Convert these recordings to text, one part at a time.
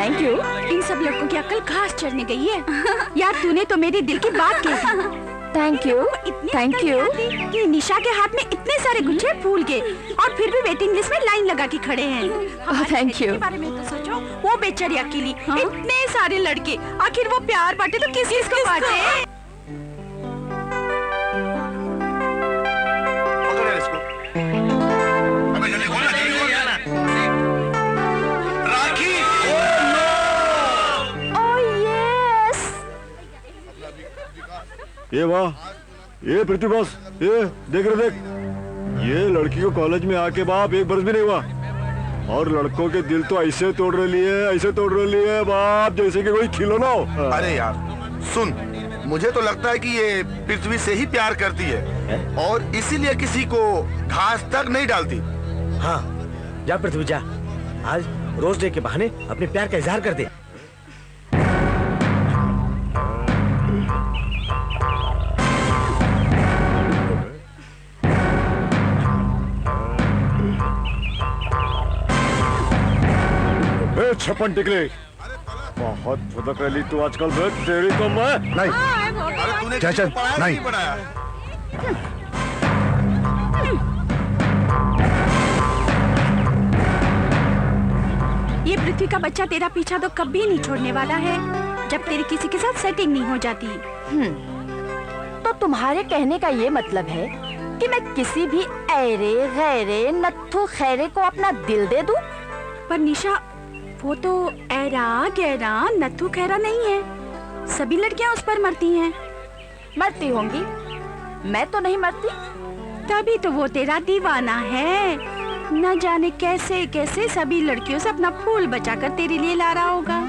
Thank you. इन सब लड़कों की अक्ल घास चढ़ने गई है। यार तूने तो मेरी दिल की बात कही। Thank you, thank you. कि निशा के हाथ में इतने सारे गुच्छे फूल के और फिर भी वेटिंग लिस्ट में लाइन लगा के खड़े हैं। Thank you. बारे में तो सोचो, वो बेचारी अकेली, इतने सारे लड़के, आखिर वो प्यार बांटे तो किसको बांटे? ये वाह, ये पृथ्वी बॉस, ये देख रहे देख, ये लड़की को कॉलेज में आके बाप एक बरस भी नहीं हुआ और लड़कों के दिल तो ऐसे तोड़ रही है, ऐसे तोड़ रही है बाप, जैसे कि कोई खिलौना हो। अरे यार सुन, मुझे तो लगता है कि ये पृथ्वी से ही प्यार करती है और इसीलिए किसी को घास तक नहीं डालती। हाँ, जा पृथ्वी जा, आज रोज डे के बहाने अपने प्यार का इजहार कर दे। छप्पन टिकले, बहुत फुदक रही तू आजकल। तेरी तो मैं नहीं, अरे तूने चल नहीं बनाया। ये पृथ्वी का बच्चा तेरा पीछा तो कभी नहीं छोड़ने वाला है जब तेरी किसी के साथ सेटिंग नहीं हो जाती। तो तुम्हारे कहने का ये मतलब है कि मैं किसी भी ऐरे गैरे नत्थु खैरे को अपना दिल दे दूं? पर निशा, वो तो ऐरा गैरा नत्थु खैरा नहीं है। सभी लड़कियां उस पर मरती हैं। मरती होंगी, मैं तो नहीं मरती। तभी तो वो तेरा दीवाना है। न जाने कैसे कैसे सभी लड़कियों से अपना फूल बचाकर तेरे लिए ला रहा होगा।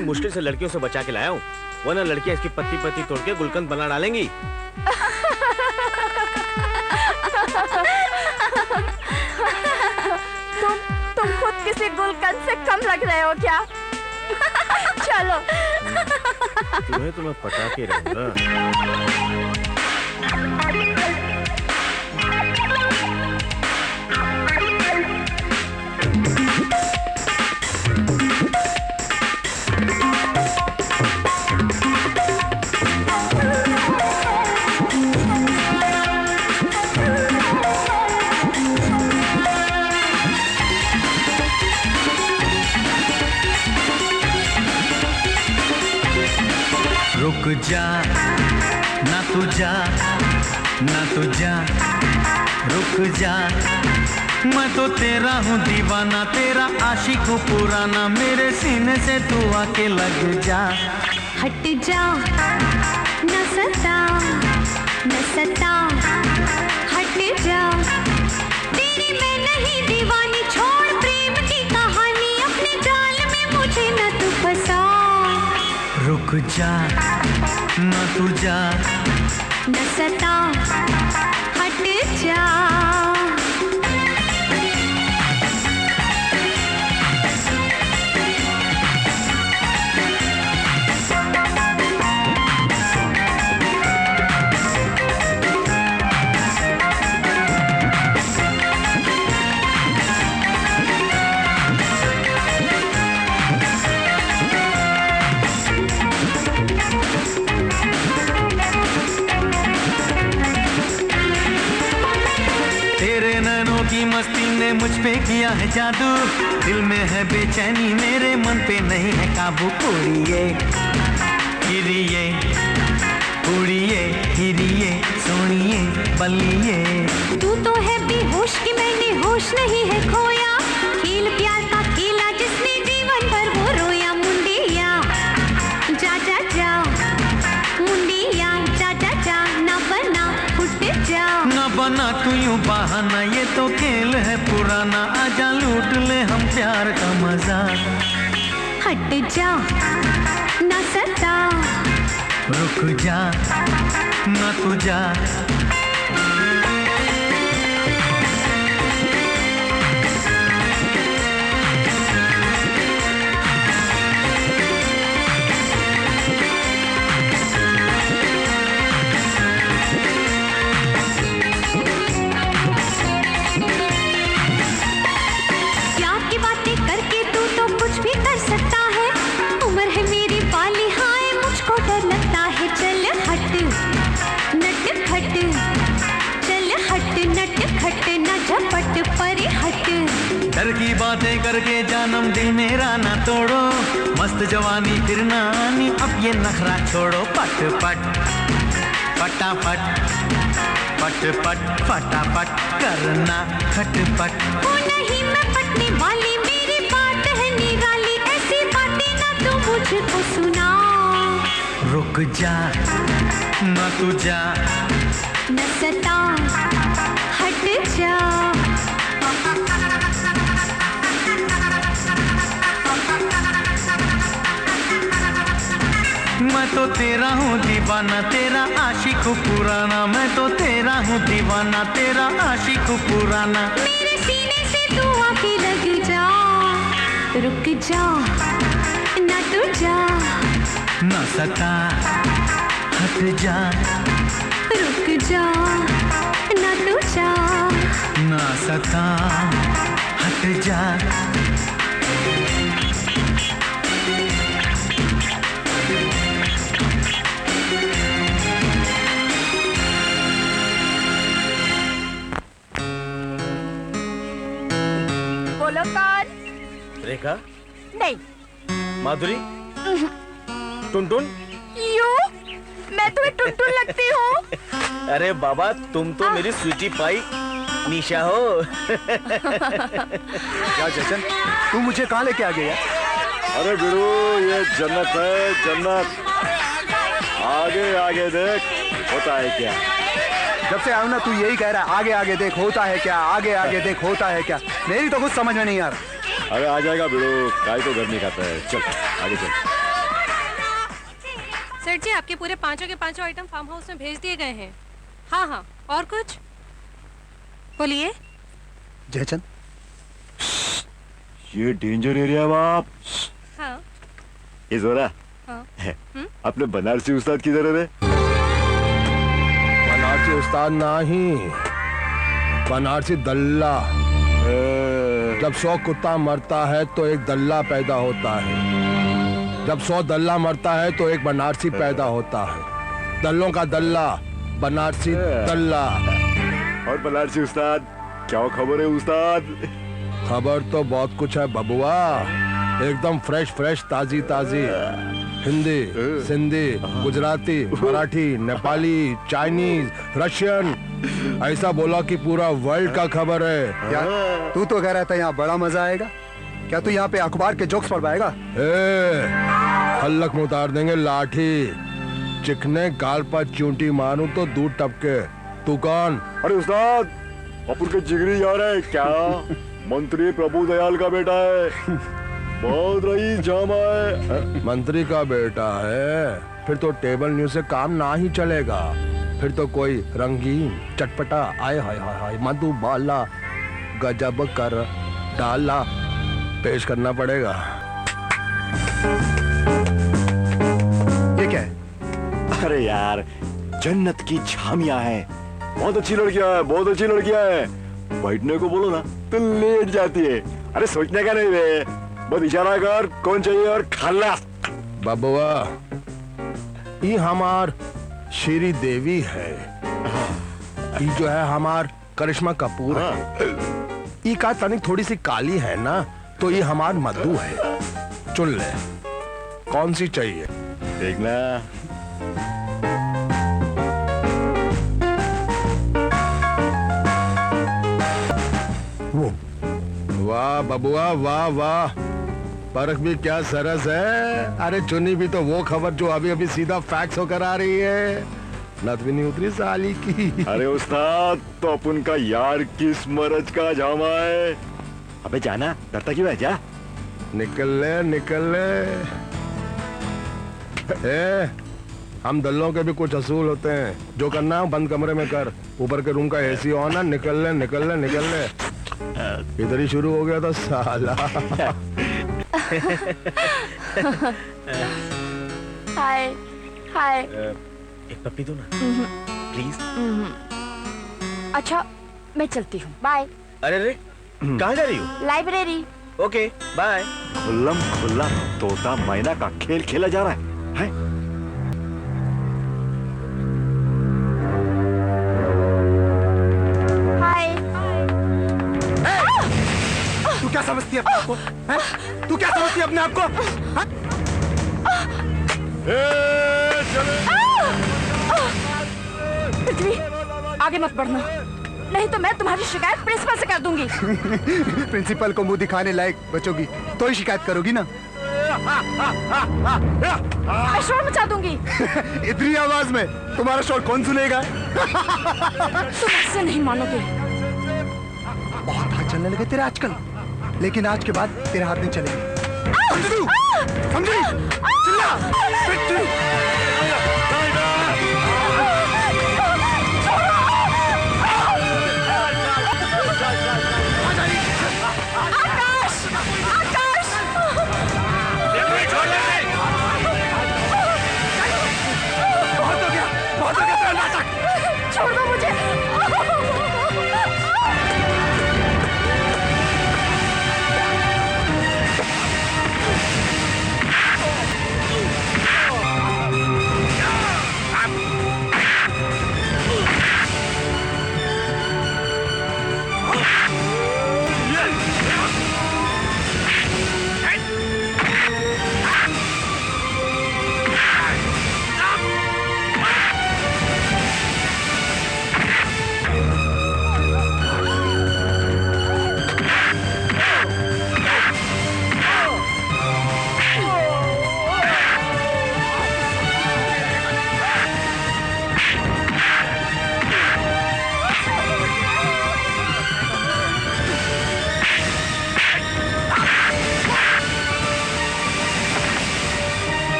मुश्किल से लड़कियों से बचा के लाया हूँ, वरना लड़कियां इसकी पत्ती पत्ती तोड़ के गुलकंद बना डालेंगी। तुम खुद किसी गुलकंद से कम लग रहे हो क्या? चलो। तुम्हें तो मैं पटा के रहूंगा। रुक जा ना तू जा, ना तू जा, रुक जा, मैं तो तेरा हूँ दीवाना, तेरा आशिक हूँ पुराना, मेरे सीने से तू आके लग जा। हट जा न सता, न सता, हट जा, तेरी मैं नहीं दीवानी, छोड़ प्रेम की कहानी, अपने जाल में मुझे न तू फंसा। रुक जा ना तू जा, न सता, हट जा। मस्ती ने मुझ पे किया है जादू, दिल में है बेचैनी, मेरे मन पे नहीं है काबू। उड़िए हिरिए, उड़िए हिरिए, सोनिए बलिए। तू तो है बेहोश कि मैंने होश नहीं है खोया, खेल प्यार का खेला जिसने जीवन भर वो रोया। मुंडिया जा जा जा, मुंडिया जा जा जा, ना बना फुट जा, ना बना तू यूं बहाना, ये तो खेल है पुराना, आजा लूट ले हम प्यार का मजा। हट जा ना सता, रुक जा ना तू जा। प्यार की बातें करके तू तो कुछ भी कर सकता है, उम्र है मेरी बाली हाय मुझको डर लगता है। चल हट नट खट, चल हट नट खट, न झपट परे हट। डर की बातें करके जानम दिल मेरा ना तोड़ो, मस्त जवानी फिर ना आनी अब ये नखरा छोड़ो। पट पट फटाफट, पट पट फटाफट करना खटपट। हो नहीं मैं पटने वाली, मेरी बात है निराली, ऐसी बातें ना तू मुझको सुना। रुक जा ना तू जा। न सता हट जा। मैं तो तेरा हूँ दीवाना, तेरा आशिक पुराना। मैं तो तेरा हूँ दीवाना, तेरा आशिक पुराना। मेरे सीने से तू आके लग जा, रुक जा ना तू जा। न सता हट जा, रुक जा ना तू जा। न सता हट जा। बोलो कौन? रेखा, नहीं। माधुरी, टुनटुन। यू मैं तुम्हें टुनटुन लगती हूँ? अरे बाबा तुम तो मेरी स्वीटी पाई निशा हो। क्या जशन, तू मुझे कहाँ लेके आ गया? अरे बिड़ू, ये जन्नत है जन्नत। आगे आगे देख होता है क्या। जब से आऊँ ना तू यही कह रहा है, आगे आगे देख होता है क्या, आगे आगे देख होता है क्या। मेरी तो कुछ समझ में नहीं आ रहा। अरे आ जाएगा बिड़ू, काय तो घर नहीं खाता है। चल आगे चल। सर जी आपके पूरे पांचों के पांचों आइटम फार्म हाउस में भेज दिए गए हैं। हाँ हाँ, और कुछ बोलिए। जयचंद, ये डेंजर एरिया है बाप। हाँ ये जोरा, हाँ। अपने बनारसी उस्ताद किधर है रे? बनारसी उस्ताद नहीं, बनारसी दल्ला। जब 100 कुत्ता मरता है तो एक दल्ला पैदा होता है, जब 100 दल्ला मरता है तो एक बनारसी पैदा होता है। दल्लों का दल्ला, बनारसी दल्ला। और बनारसी उस्ताद, क्या खबर है उस्ताद? खबर तो बहुत कुछ है बबुआ, एकदम फ्रेश फ्रेश, ताजी ताजी। हिंदी, सिंधी, गुजराती, मराठी, नेपाली, चाइनीज, रशियन, ऐसा बोला कि पूरा वर्ल्ड का खबर है। यार तू तो कह रहा था यहाँ बड़ा मजा आएगा, क्या तू यहाँ पे अखबार के जोक्स पढ़ पाएगा? हल्लक में उतार देंगे लाठी, चिकने गाल पर चूंटी मारूं तो दूध टपके। तू कौन? अरे उस्ताद, अपन के जिगरी यार है क्या, मंत्री प्रभु दयाल का बेटा है, बहुत रईस जामा है। मंत्री का बेटा है, फिर तो टेबल न्यूज से काम ना ही चलेगा। फिर तो कोई रंगीन चटपटा आए हाय हाय हाय मधुबाला गजब कर डाला पेश करना पड़ेगा। ये क्या है? अरे यार, जन्नत की झामियां हैं, बहुत अच्छी लड़कियां हैं, बहुत अच्छी लड़कियां हैं। बैठने को बोलो ना तो लेट जाती है। अरे सोचने का नहीं रे, बस इशारा कर कौन चाहिए और खल्लास। बबुआ, ये हमार श्री देवी है, ये जो है हमार करिश्मा कपूर है। ये का तनिक थोड़ी सी काली है ना, तो ये हमार मधु है। चुन ले कौन सी चाहिए। देखना वो, वाह बबुआ वाह वाह, परख भी क्या सरस है। अरे चुनी भी तो वो खबर जो अभी अभी सीधा फैक्स होकर आ रही है, नत भी नहीं उतरी साली की। अरे उस्ताद, तो अपन का यार किस मरज का जामा है। अबे जाना, डरता क्यों है, जा। निकल ले निकल ले। हम दल्लों के भी कुछ असूल होते हैं। जो करना है बंद कमरे में कर। ऊपर के रूम का एसी ऑन है। निकल ले निकल ले निकल ले। इधर ही शुरू हो गया था साला। हाय हाय। एक पप्पी दो ना प्लीज। अच्छा मैं चलती हूँ, बाय। अरे रे कहाँ जा रही हो? लाइब्रेरी। Okay bye. खुल्लम खुल्ला तोता मैना का खेल खेला जा रहा है? हाय। तू क्या समझती है अपने आप को? तू क्या समझती है अपने आप को? पृथ्वी आगे मत बढ़ना, नहीं तो मैं तुम्हारी शिकायत प्रिंसिपल से कर दूंगी। प्रिंसिपल को मुंह दिखाने लायक बचोगी तो ही शिकायत करोगी ना। मैं शोर मचा दूंगी। इतनी आवाज में तुम्हारा शोर कौन सुनेगा? तुम ऐसे नहीं मानोगे। बहुत हाथ चलने लगे तेरे आजकल, लेकिन आज के बाद तेरे हाथ नहीं चलेंगे। समझी? चिल्ला! छोड़ दो मुझे।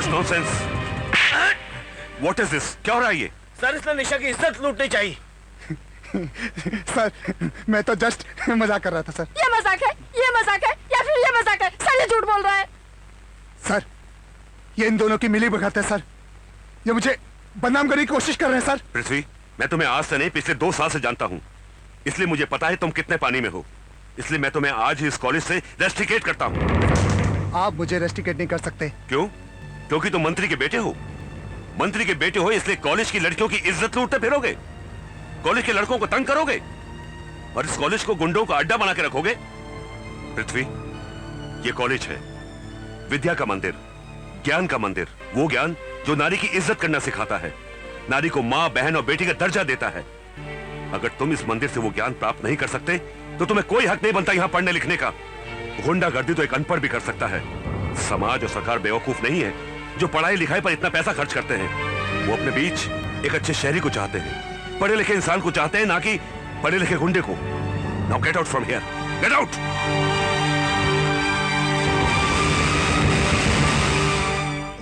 नॉनसेंस। What is this? क्या हो रहा है ये? सर इसने निशा की इज्जत लूटनी चाहिए। सर मैं तो जस्ट मजाक कर रहा था सर। ये मजाक है, ये मजाक है या फिर ये मजाक है? सर ये झूठ बोल रहा है। सर ये इन दोनों की मिली भगत है सर। ये मुझे बदनाम करने की कोशिश कर रहे हैं सर। पृथ्वी, मैं तुम्हें आज से नहीं पिछले 2 साल से जानता हूँ, इसलिए मुझे पता है तुम कितने पानी में हो। इसलिए मैं तुम्हें आज ही इस कॉलेज से रेस्ट्रिकेट करता हूँ। आप मुझे रेस्ट्रिकेट नहीं कर सकते। क्यों? क्योंकि तुम मंत्री के बेटे हो। मंत्री के बेटे हो इसलिए कॉलेज की लड़कियों की इज्जत लूटते फिरोगे, कॉलेज के लड़कों को तंग करोगे और इस कॉलेज को गुंडों का अड्डा बना के रखोगे। पृथ्वी, ये कॉलेज है विद्या का मंदिर, ज्ञान का मंदिर। वो ज्ञान जो नारी की इज्जत करना सिखाता है, नारी को मां, बहन और बेटी का दर्जा देता है। अगर तुम इस मंदिर से वो ज्ञान प्राप्त नहीं कर सकते तो तुम्हें कोई हक नहीं बनता यहां पढ़ने लिखने का। गुंडागर्दी तो एक अनपढ़ भी कर सकता है। समाज और सरकार बेवकूफ नहीं है जो पढ़ाई लिखाई पर इतना पैसा खर्च करते हैं। वो अपने बीच एक अच्छे शहरी को चाहते हैं, पढ़े लिखे इंसान को चाहते हैं, ना कि पढ़े लिखे गुंडे को। Now get out from here, get out.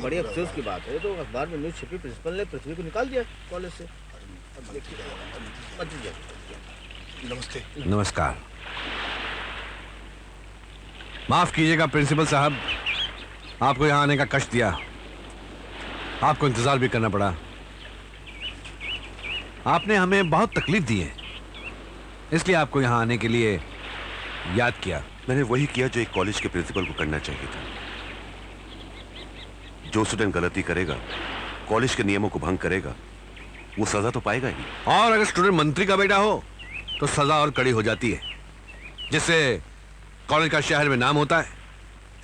बड़ी अफसोस की बात है, तो अखबार में न्यूज छपी, प्रिंसिपल ने पृथ्वी को निकाल दिया कॉलेज से। नमस्ते। नमस्कार। माफ कीजिएगा प्रिंसिपल साहब, आपको यहाँ आने का कष्ट दिया, आपको इंतजार भी करना पड़ा। आपने हमें बहुत तकलीफ दी है, इसलिए आपको यहाँ आने के लिए याद किया। मैंने वही किया जो एक कॉलेज के प्रिंसिपल को करना चाहिए था। जो स्टूडेंट गलती करेगा, कॉलेज के नियमों को भंग करेगा, वो सजा तो पाएगा ही। और अगर स्टूडेंट मंत्री का बेटा हो तो सजा और कड़ी हो जाती है, जिससे कॉलेज का शहर में नाम होता है,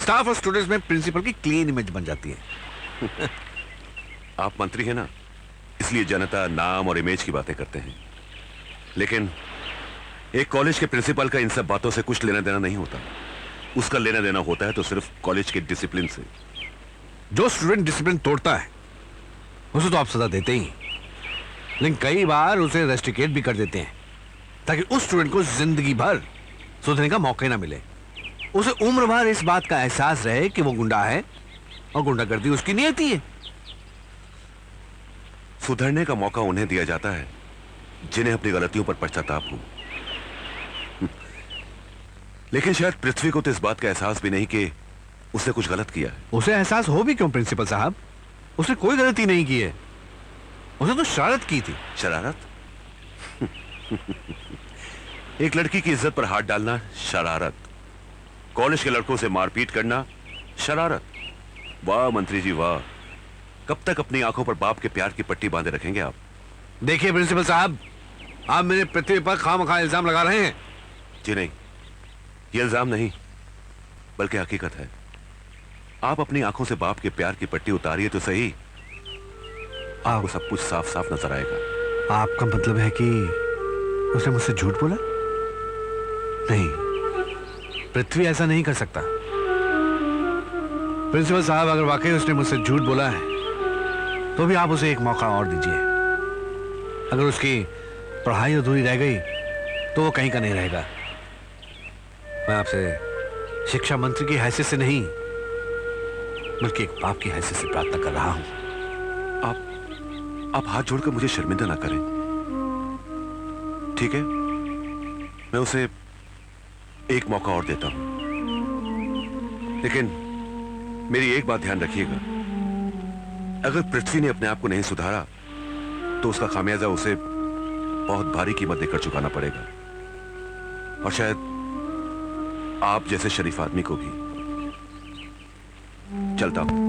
स्टाफ और स्टूडेंट्स में प्रिंसिपल की क्लीन इमेज बन जाती है। आप मंत्री हैं ना, इसलिए जनता नाम और इमेज की बातें करते हैं, लेकिन एक कॉलेज के प्रिंसिपल का इन सब बातों से कुछ लेना देना नहीं होता। उसका लेना देना होता है तो सिर्फ कॉलेज के डिसिप्लिन से। जो स्टूडेंट डिसिप्लिन तोड़ता है उसे तो आप सजा देते ही, लेकिन कई बार उसे रेस्ट्रिकेट भी कर देते हैं ताकि उस स्टूडेंट को जिंदगी भर सुधरने का मौका ही ना मिले। उसे उम्र भर इस बात का एहसास रहे कि वो गुंडा है और गुंडागर्दी उसकी नियति है। सुधरने का मौका उन्हें दिया जाता है जिन्हें अपनी गलतियों पर पश्चाताप हो। लेकिन शायद पृथ्वी को तो इस बात का एहसास भी नहीं कि उसने कुछ गलत किया है। उसे एहसास हो भी क्यों प्रिंसिपल साहब? उसने कोई गलती नहीं की है, उसने तो शरारत की थी। शरारत? एक लड़की की इज्जत पर हाथ डालना शरारत, कॉलेज के लड़कों से मारपीट करना शरारत। वाह मंत्री जी वाह, कब तक अपनी आंखों पर बाप के प्यार की पट्टी बांधे रखेंगे आप? देखिए प्रिंसिपल साहब, आप मेरे पृथ्वी पर खामखा इल्जाम लगा रहे हैं। जी नहीं, ये इल्जाम नहीं बल्कि हकीकत है। आप अपनी आंखों से बाप के प्यार की पट्टी उतारिए तो सही, आपको सब कुछ साफ साफ नजर आएगा। आपका मतलब है कि उसने मुझसे झूठ बोला? नहीं, पृथ्वी ऐसा नहीं कर सकता। प्रिंसिपल साहब, अगर वाकई उसने मुझसे झूठ बोला है तो भी आप उसे एक मौका और दीजिए। अगर उसकी पढ़ाई अधूरी रह गई तो वो कहीं का नहीं रहेगा। मैं आपसे शिक्षा मंत्री की हैसियत से नहीं बल्कि एक बाप की हैसियत से प्रार्थना कर रहा हूं। आप हाथ जोड़कर मुझे शर्मिंदा ना करें, ठीक है? मैं उसे एक मौका और देता हूं, लेकिन मेरी एक बात ध्यान रखिएगा, अगर पृथ्वी ने अपने आप को नहीं सुधारा तो उसका खामियाजा उसे बहुत भारी कीमत देकर चुकाना पड़ेगा, और शायद आप जैसे शरीफ आदमी को भी। चलता हूं।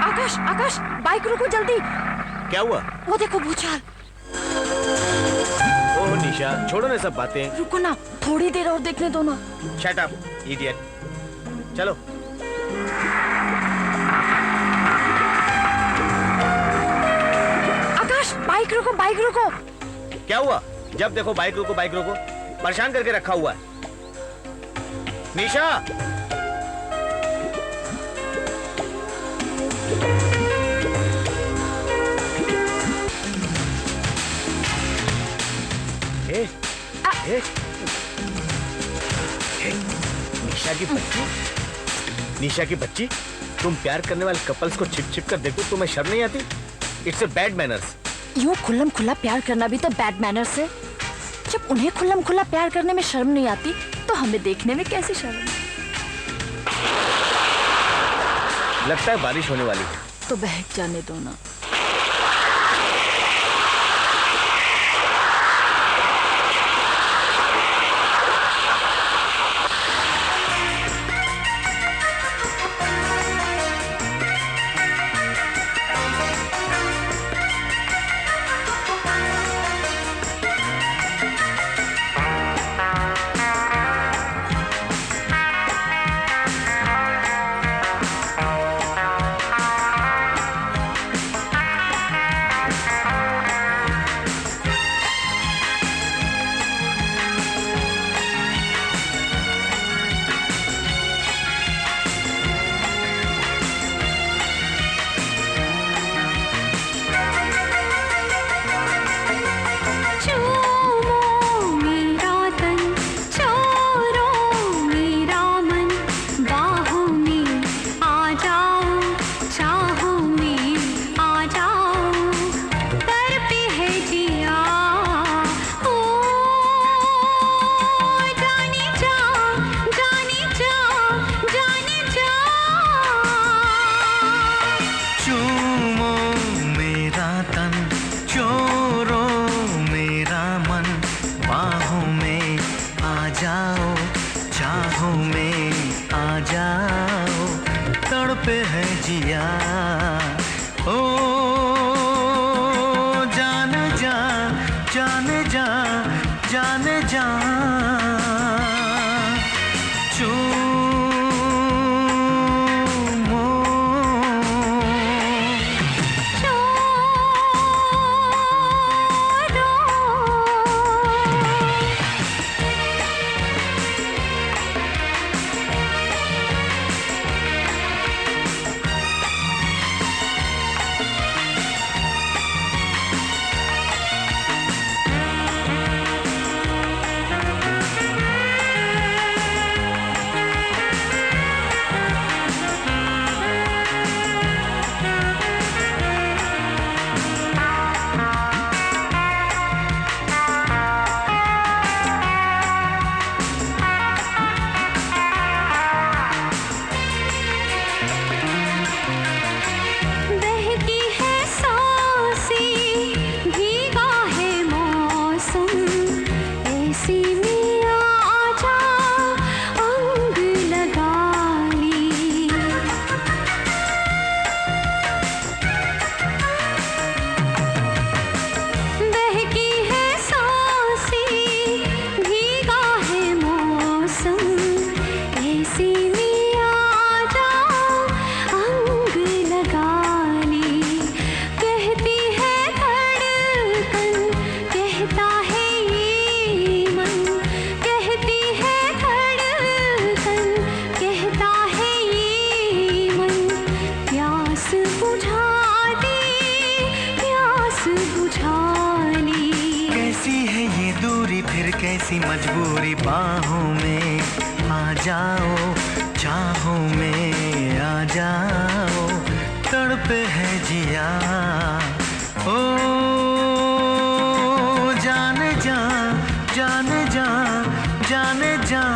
आकाश, आकाश, बाइक रोको जल्दी। क्या हुआ? वो देखो भूचाल। ओह निशा, छोड़ो ना सब बातें। रुको ना, थोड़ी देर और देखने दो ना। Shut up idiot. चलो। आकाश, बाइक रोको, बाइक रोको। क्या हुआ? जब देखो बाइक रोको बाइक रोको, परेशान करके रखा हुआ है। निशा, निशा की बच्ची, तुम प्यार करने वाले कपल्स को छिप छिप कर देखो, तुम्हें शर्म नहीं आती? It's a bad manners. यूं खुल्लम खुल्ला प्यार करना भी तो बैड मैनर्स है। जब उन्हें खुल्लम खुल्ला प्यार करने में शर्म नहीं आती तो हमें देखने में कैसी शर्म? लगता है बारिश होने वाली है। तो बहक जाने दो ना। ऐसी मजबूरी बाहों में आ जाओ, चाहों में आ जाओ, तड़पे है जिया ओ जाने जा, जाने जा, जाने जा।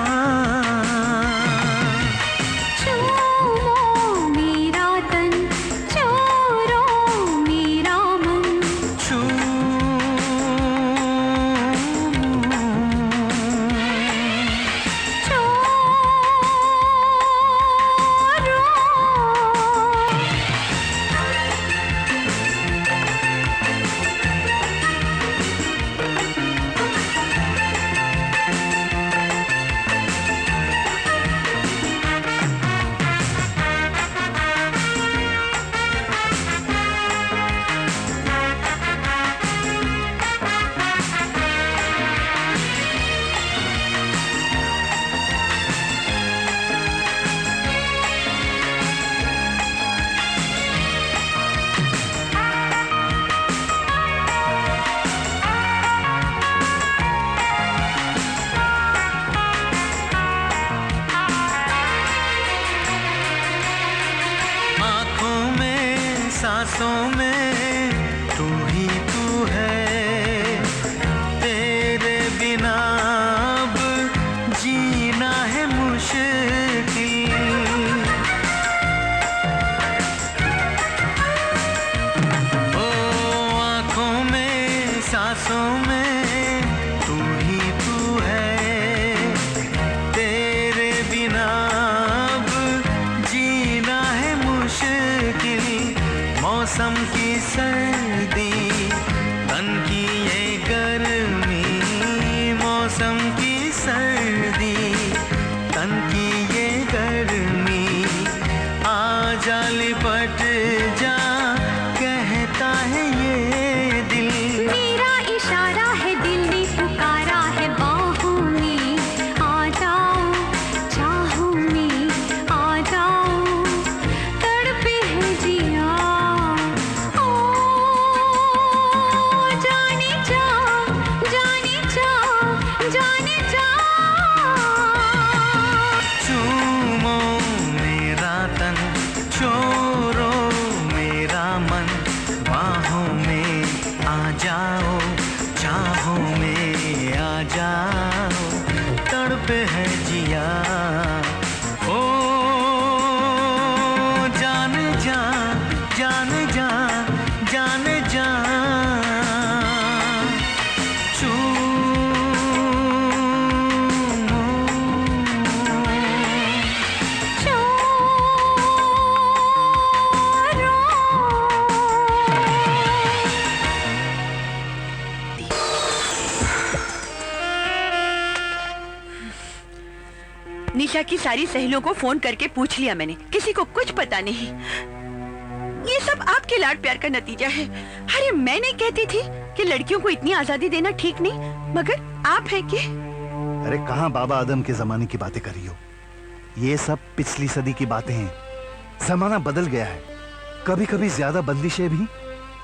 सांसों में तू ही तू है, तेरे बिना अब जीना है मुश्किल। ओ आँखों में सांसों में तू ही तू है, तेरे बिना अब जीना है मुश्किल। मौसम की सर्दी, तन की ये गर्मी, मौसम की सर्दी, तन की ये गर्मी, आ जा लिपट जा, कहता है ये दिल। मेरा इशारा है, दिल ने पुकारा है बाहों में आ जाओ, चाहों में आ जाओ, तड़पे है जिया जाओ, चाहों में आ जाओ, तड़पे है जिया ओ जाने जा, जाने जा, जाने जा। निशा की सारी सहेलियों को फोन करके पूछ लिया मैंने, किसी को कुछ पता नहीं। ये सब आपके लाड प्यार का नतीजा है। अरे मैं नहीं कहती थी कि लड़कियों को इतनी आजादी देना ठीक नहीं, मगर आप हैं कि? अरे कहाँ बाबा आदम के जमाने की बातें कर रही हो? ये सब पिछली सदी की बातें हैं। जमाना बदल गया है। कभी कभी ज्यादा बंदिशें भी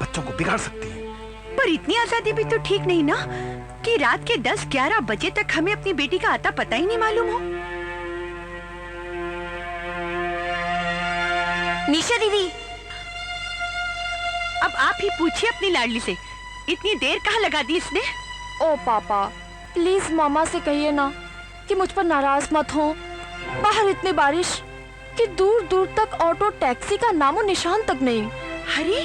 बच्चों को बिगाड़ सकती हैं। पर इतनी आजादी भी तो ठीक नहीं ना कि रात के 10-11 बजे तक हमें अपनी बेटी का आता पता ही नहीं मालूम हो। निशा दीदी, अब आप ही पूछिए अपनी लाडली से, इतनी देर कहाँ लगा दी इसने? ओ पापा, प्लीज मामा से कहिए ना कि मुझ पर नाराज मत हो। बाहर इतनी बारिश कि दूर दूर तक ऑटो टैक्सी का नामो निशान तक नहीं। अरे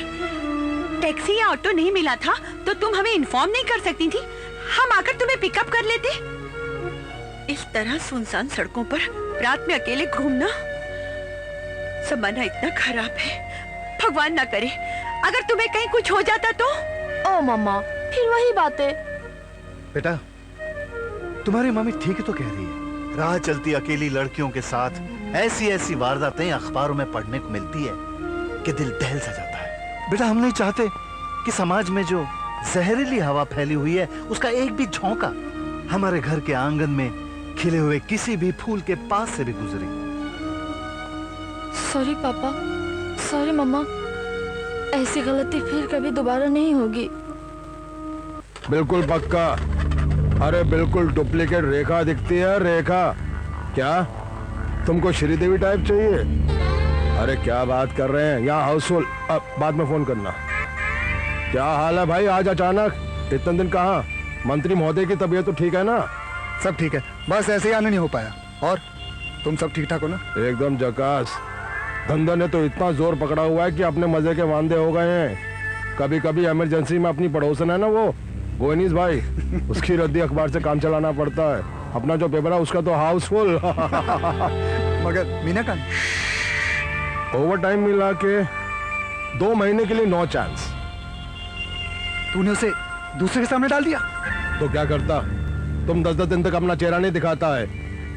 टैक्सी या ऑटो नहीं मिला था तो तुम हमें इन्फॉर्म नहीं कर सकती थी? हम आकर तुम्हें पिकअप कर लेते। इस तरह सुनसान सड़कों पर रात में अकेले घूमना, जमाना इतना खराब है। भगवान ना करे अगर तुम्हें कहीं कुछ हो जाता तो। ओ मम्मा, फिर वही बातें। बेटा, तुम्हारी मम्मी ठीक ही तो कह रही है। राह चलती अकेली लड़कियों के साथ ऐसी ऐसी वारदातें अखबारों में पढ़ने को मिलती है कि दिल दहल सा जाता है। बेटा, हम नहीं चाहते कि समाज में जो जहरीली हवा फैली हुई है उसका एक भी झोंका हमारे घर के आंगन में खिले हुए किसी भी फूल के पास से भी गुजरे। सॉरी पापा, सॉरी मम्मा, ऐसी गलती फिर कभी दोबारा नहीं होगी। बिल्कुल पक्का। अरे बिल्कुल डुप्लीकेट रेखा दिखती है, रेखा। क्या तुमको श्रीदेवी टाइप चाहिए? अरे क्या बात कर रहे हैं, यहाँ हाउसफुल। अब बाद में फोन करना। क्या हाल है भाई, आज अचानक? इतने दिन कहाँ? मंत्री महोदय की तबीयत तो ठीक है ना? सब ठीक है, बस ऐसे ही आने नहीं हो पाया। और तुम सब ठीक ठाक हो ना? एकदम झकास। धंधा ने तो इतना जोर पकड़ा हुआ है कि अपने मजे के वांदे हो गए हैं। कभी कभी इमरजेंसी में अपनी पड़ोसन है ना वो गोयनीस भाई, उसकी रद्दी अखबार से काम चलाना पड़ता है। अपना जो पेपर है उसका तो हाउसफुल। मगर मीना का ओवर टाइम मिला के 2 महीने के लिए नो चांस। तूने उसे दूसरे के सामने डाल दिया? तो क्या करता? तुम 10-10 दिन तक अपना चेहरा नहीं दिखाता है,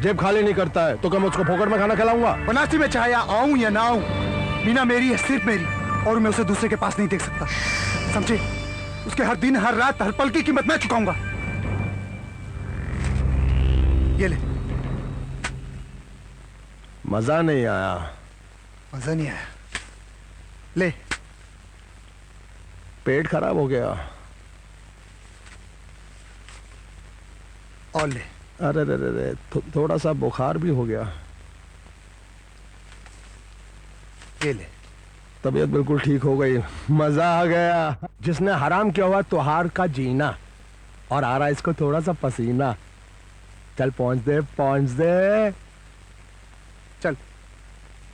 जेब खाली नहीं करता है, तो क्या मैं उसको फोकट में खाना खिलाऊंगा? बनारसी में चाहे आऊं या ना आऊं, मीना मेरी है, सिर्फ मेरी, और मैं उसे दूसरे के पास नहीं देख सकता, समझे? उसके हर दिन, हर रात, हर पल की कीमत मैं चुकाऊंगा। ये ले। मजा नहीं आया। मजा नहीं आया? ले। पेट खराब हो गया। और ले। अरे रे रे रे, थोड़ा सा बुखार भी हो गया। ये ले। तबीयत बिल्कुल ठीक हो गई, मजा आ गया। जिसने हराम किया हुआ त्योहार का जीना, और आ रहा इसको थोड़ा सा पसीना। चल पहुंच दे, पहुंच दे। चल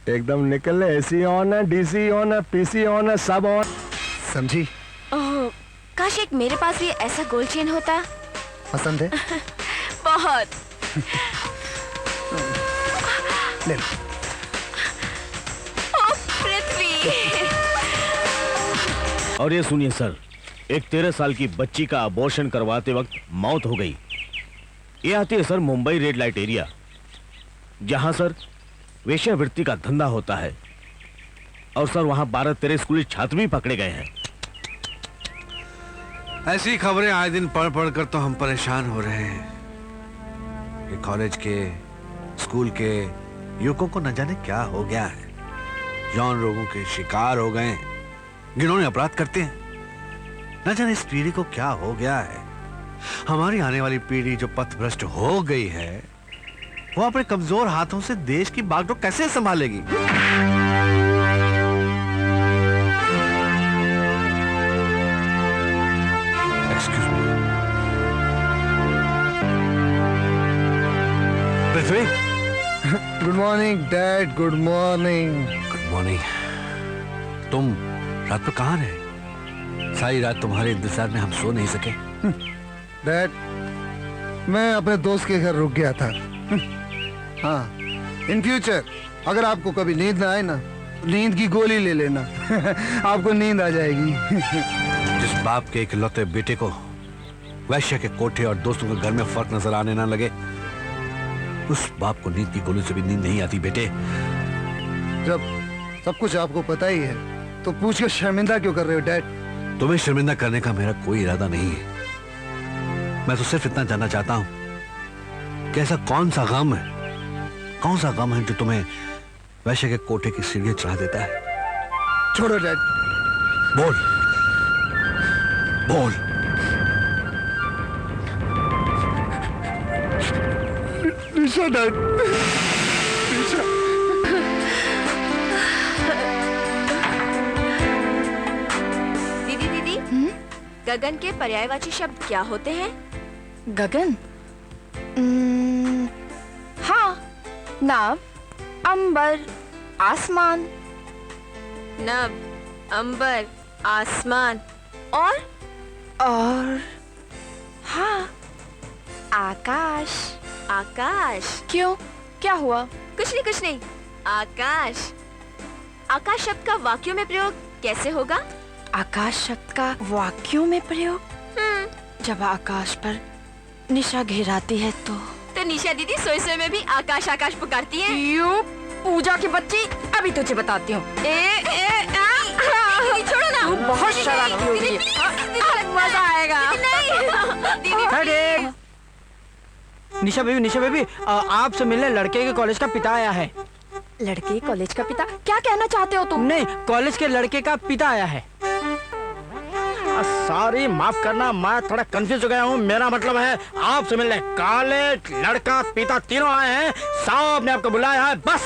एकदम निकल। एसी ऑन है, डीसी ऑन है, पीसी ऑन है, सब ऑन। समझी? ओह, काश एक मेरे पास भी ऐसा गोल्ड चेन होता। पसंद है? बहुत। ले लो। ओह, पृथ्वी। और ये सुनिए सर, एक 13 साल की बच्ची का अबॉर्शन करवाते वक्त मौत हो गई। ये आती है sir Mumbai red light area, जहां सर वेश्यावृत्ति का धंधा होता है। और सर वहां 12-13 स्कूली छात्र भी पकड़े गए हैं। ऐसी खबरें आए दिन पढ़ पढ़ कर तो हम परेशान हो रहे हैं कि कॉलेज के, स्कूल के युवकों को न जाने क्या हो गया है। यौन रोगों के शिकार हो गए, घिनौने अपराध करते हैं। न जाने इस पीढ़ी को क्या हो गया है। हमारी आने वाली पीढ़ी जो पथभ्रष्ट हो गई है, वो अपने कमजोर हाथों से देश की बागडोर कैसे संभालेगी? Excuse me. Prithvi. Good morning dad, good morning. Good morning. तुम रात को कहाँ रहे? सारी रात तुम्हारे इंतजार में हम सो नहीं सके। डैड, मैं अपने दोस्त के घर रुक गया था। हाँ, इन फ्यूचर अगर आपको कभी नींद ना आए ना, नींद की गोली ले लेना। आपको नींद आ जाएगी। जिस बाप के इकलौते बेटे को वैश्य के कोठे और दोस्तों के घर में फर्क नजर आने ना लगे, उस बाप को नींद की गोली से भी नींद नहीं आती बेटे। जब सब कुछ आपको पता ही है, तो पूछ के शर्मिंदा क्यों कर रहे हो डैड? तुम्हें शर्मिंदा करने का मेरा कोई इरादा नहीं है। मैं तो सिर्फ इतना जानना चाहता हूं कि ऐसा कौन सा गम है जो तुम्हें वैश्य के कोठे की सीढ़ियां चढ़ा देता है? छोड़ो डैड। बोल बोल। निशा डैड, निशा। दीदी, गगन के पर्यायवाची शब्द क्या होते हैं? गगन? हाँ, नाव, अंबर, आसमान। नभ, अंबर, आसमान और हाँ, आकाश। आकाश। क्यों, क्या हुआ? कुछ नहीं। आकाश। आकाश शब्द का वाक्यों में प्रयोग कैसे होगा? आकाश शब्द का वाक्यों में प्रयोग? जब आकाश पर निशा घेराती है तो निशा दीदी सोए में भी आकाश आकाश पुकारती है। यू पूजा की बच्ची, अभी तुझे बताती हूँ। छोड़ो ना, तू बहुत शरारती हो गई है। मजा आएगा। निशा बेबी, आपसे मिलने लड़के के कॉलेज का पिता आया है। लड़के कॉलेज का पिता? क्या कहना चाहते हो तुम? नहीं, कॉलेज के लड़के का पिता आया है। सॉरी, माफ करना, मैं थोड़ा कंफ्यूज हो गया हूँ। मेरा मतलब है आपसे मिलने कॉलेज, लड़का, पिता तीनों आए हैं। साहब ने आपको बुलाया है, बस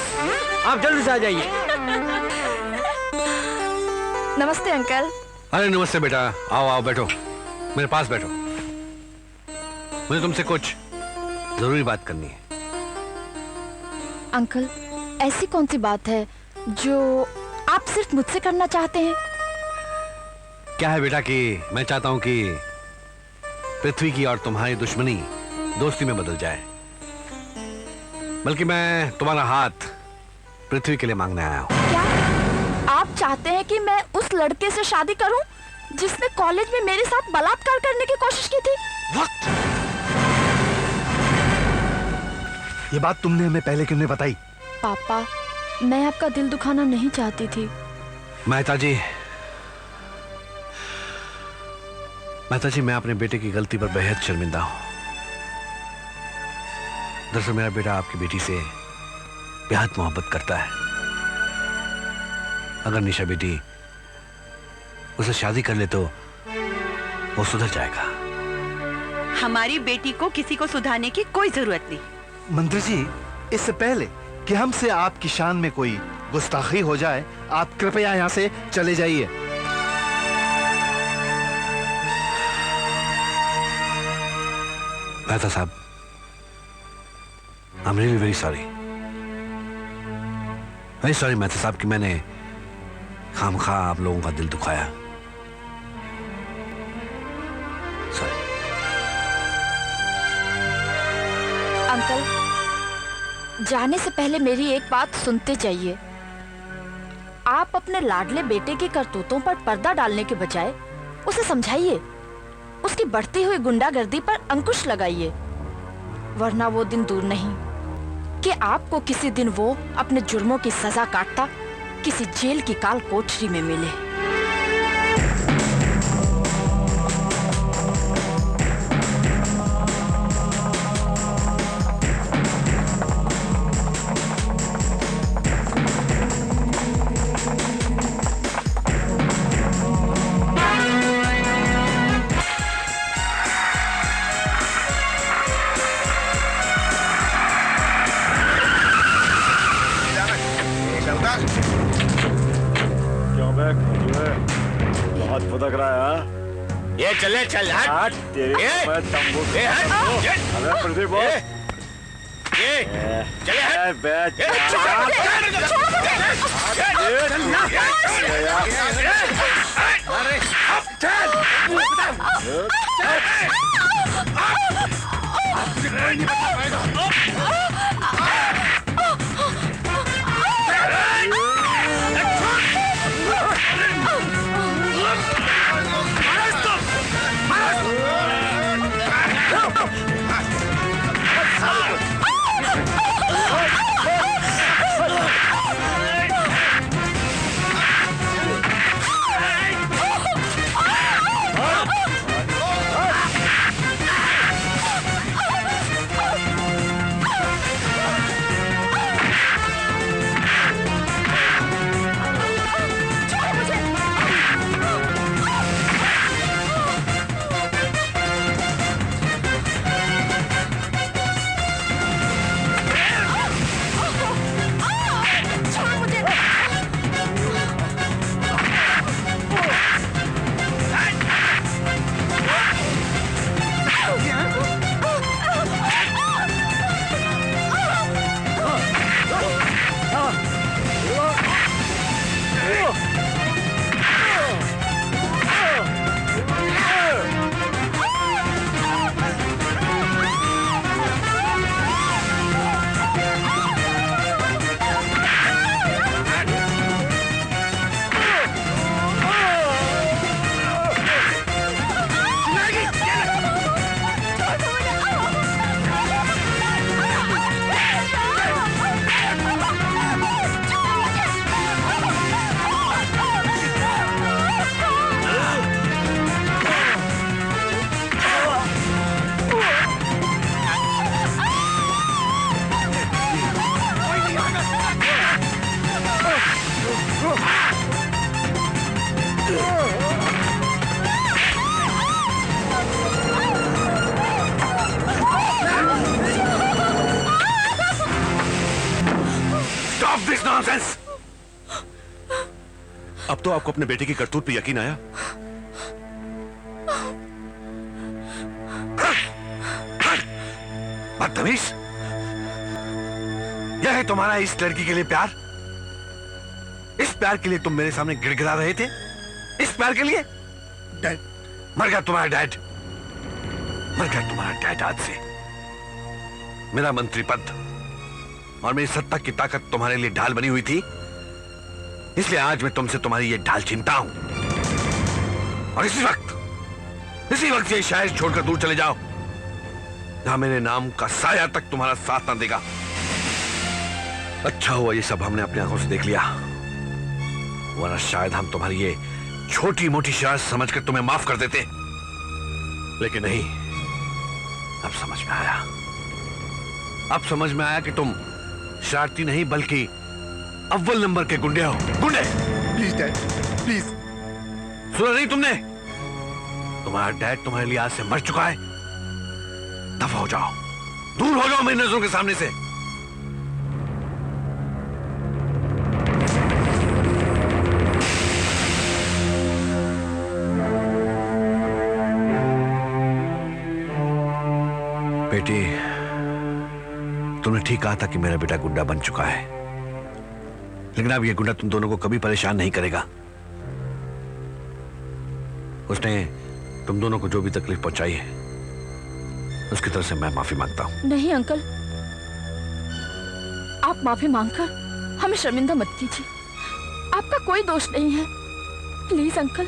आप जल्दी से आ जाइए। नमस्ते अंकल। अरे नमस्ते बेटा, आओ आओ बैठो, मेरे पास बैठो। मुझे तुमसे कुछ जरूरी बात करनी है। अंकल, ऐसी कौन सी बात है जो आप सिर्फ मुझसे करना चाहते हैं? क्या है बेटा कि मैं चाहता हूं कि पृथ्वी की और तुम्हारी दुश्मनी दोस्ती में बदल जाए। बल्कि मैं तुम्हारा हाथ पृथ्वी के लिए मांगने आया हूं। क्या आप चाहते हैं कि मैं उस लड़के से शादी करूं जिसने कॉलेज में मेरे साथ बलात्कार करने की कोशिश की थी? वक्त। ये बात तुमने हमें पहले क्यों नहीं बताई? पापा, मैं आपका दिल दुखाना नहीं चाहती थी। मेहता जी, मैं अपने बेटे की गलती पर बेहद शर्मिंदा हूं। दरअसल मेरा बेटा आपकी बेटी से बेहद मोहब्बत करता है। अगर निशा बेटी उसे शादी कर ले तो वो सुधर जाएगा। हमारी बेटी को किसी को सुधारने की कोई जरूरत नहीं। मंत्री जी, इससे पहले कि हमसे आपकी शान में कोई गुस्ताखी हो जाए, आप कृपया यहाँ से चले जाइए। मेहता साहब, I am really very sorry Mehta साहब कि मैंने खामखा आप लोगों का दिल दुखाया। सॉरी। अंकल, जाने से पहले मेरी एक बात सुनते जाइए। आप अपने लाडले बेटे की करतूतों पर पर्दा डालने के बजाय उसे समझाइए, उसकी बढ़ती हुई गुंडागर्दी पर अंकुश लगाइए, वरना वो दिन दूर नहीं कि आपको किसी दिन वो अपने जुर्मों की सजा काटता किसी जेल की काल कोठरी में मिले। बहुत फुदक रहा है। ये चले चल हट। तेरे तंबू अरे प्रदीप ये चले हट। नॉनसेंस। अब तो आपको अपने बेटे की करतूत पे यकीन आया? बदतमीज, यह है तुम्हारा इस लड़की के लिए प्यार? इस प्यार के लिए तुम मेरे सामने गिड़गिड़ा रहे थे? इस प्यार के लिए? डैड, मर गया तुम्हारा डैड, मर गया तुम्हारा डैड आज से। मेरा मंत्री पद और मेरी सत्ता की ताकत तुम्हारे लिए ढाल बनी हुई थी, इसलिए आज मैं तुमसे तुम्हारी ये ढाल छीनता हूं। और इसी वक्त ये शहर छोड़कर दूर चले जाओ, जहां मेरे नाम का साया तक तुम्हारा साथ ना देगा। अच्छा हुआ ये सब हमने अपनी आंखों से देख लिया, वरना शायद हम तुम्हारी ये छोटी मोटी शरारत समझकर तुम्हें माफ कर देते, लेकिन नहीं। अब समझ में आया, अब समझ में आया कि तुम शरारती नहीं बल्कि अव्वल नंबर के गुंडे हो। गुंडे। Please dad, please. सुना नहीं तुमने? तुम्हारा डैड तुम्हारे लिए आज से मर चुका है। दफा हो जाओ, दूर हो जाओ मेरी नजरों के सामने से। बेटी, तुमने ठीक कहा था कि मेरा बेटा गुंडा बन चुका है, लेकिन अब यह गुंडा तुम दोनों को कभी परेशान नहीं करेगा। उसने तुम दोनों को जो भी तकलीफ पहुंचाई है, उसकी तरफ से मैं माफी मांगता हूं। नहीं अंकल, आप माफी मांगकर हमें शर्मिंदा मत कीजिए। आपका कोई दोष नहीं है। Please uncle,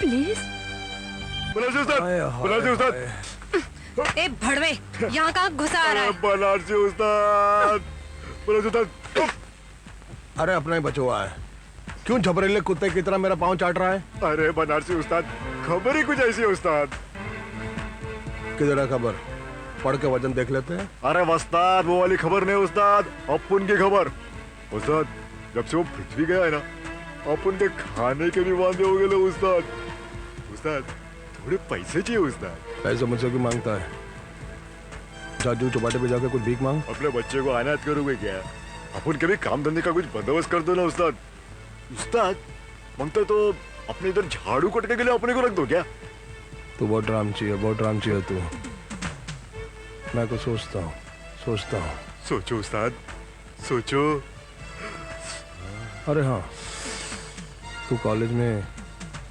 please. बनारसी उस्ताद। ए भड़वे, यहाँ कहाँ घुसा आ रहा है? बनारसी उस्ताद, बनारसी उस्ताद। अरे अपना ही बचवा है, क्यों झबरेले कुत्ते की तरह मेरा पाँव चाट रहा है? अरे बनारसी उस्ताद, खबर ही कुछ ऐसी है उस्ताद। किधर है खबर? पढ़ के वजन देख लेते हैं। अरे उस्ताद, वो वाली खबर नहीं उस्ताद, अपुन की खबर। उस्ताद, जब से वो पृथ्वी गया है ना, अपुन के खाने के भी वांदे हो गए उस्ताद। उस्ताद, थोड़े पैसे चाहिए उस्ताद। पैसे मुझसे क्यों मांगता है? जादू चौपाटे पे जाकर कुछ भीख मांग। अपने बच्चे को अनाथ करोगे क्या? अपन कभी काम धंधे का कुछ बंदोबस्त कर दो ना उस्ताद। उस्ताद, मांगते तो अपने इधर झाड़ू कटने के लिए अपने को रख दो क्या? तू बहुत रामची है, बहुत रामची है तू। मैं कुछ सोचता हूँ। सोचो उस्ताद, सोचो। अरे हाँ, तू कॉलेज में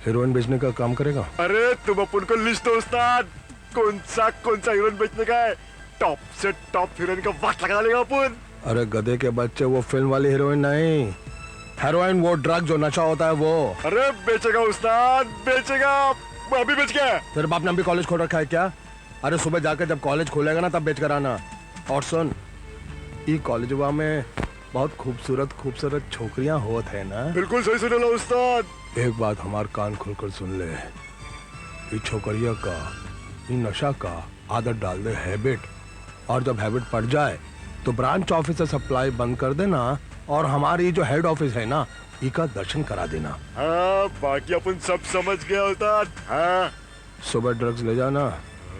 हीरोइन बेचने का काम करेगा? अरे तुम अपन को लिस्ट दो उस्ताद, कौन सा हीरोइन बेचने का है, टॉप से टॉप हीरोइन का वाट लगा लेगा अपन। अरे गधे के बच्चे, वो फिल्म वाली हीरोइन नहीं, हेरोइन, वो ड्रग जो नशा होता है वो। अरे बेचेगा उस्ताद, बेचेगा। अभी बेच गया। तेरे बाप ने अभी कॉलेज खोल रखा है क्या? अरे सुबह जाकर जब कॉलेज खोलेगा ना तब बेच कर आना। और सुन, ये कॉलेजवा में बहुत खूबसूरत छोकरियां होत है ना? बिल्कुल सही सुन लो उस्ताद। एक बात हमार कान खोलकर सुन ले, ये छोकरिया का, ये नशा का आदत डाल दे, हैबिट। और जब हैबिट पड़ जाए तो ब्रांच ऑफिस से सप्लाई बंद कर देना और हमारी जो हेड ऑफिस है ना, इसका दर्शन करा देना। हाँ, बाकी अपन सब समझ गया उस्ताद। हाँ, सुबह ड्रग्स ले जाना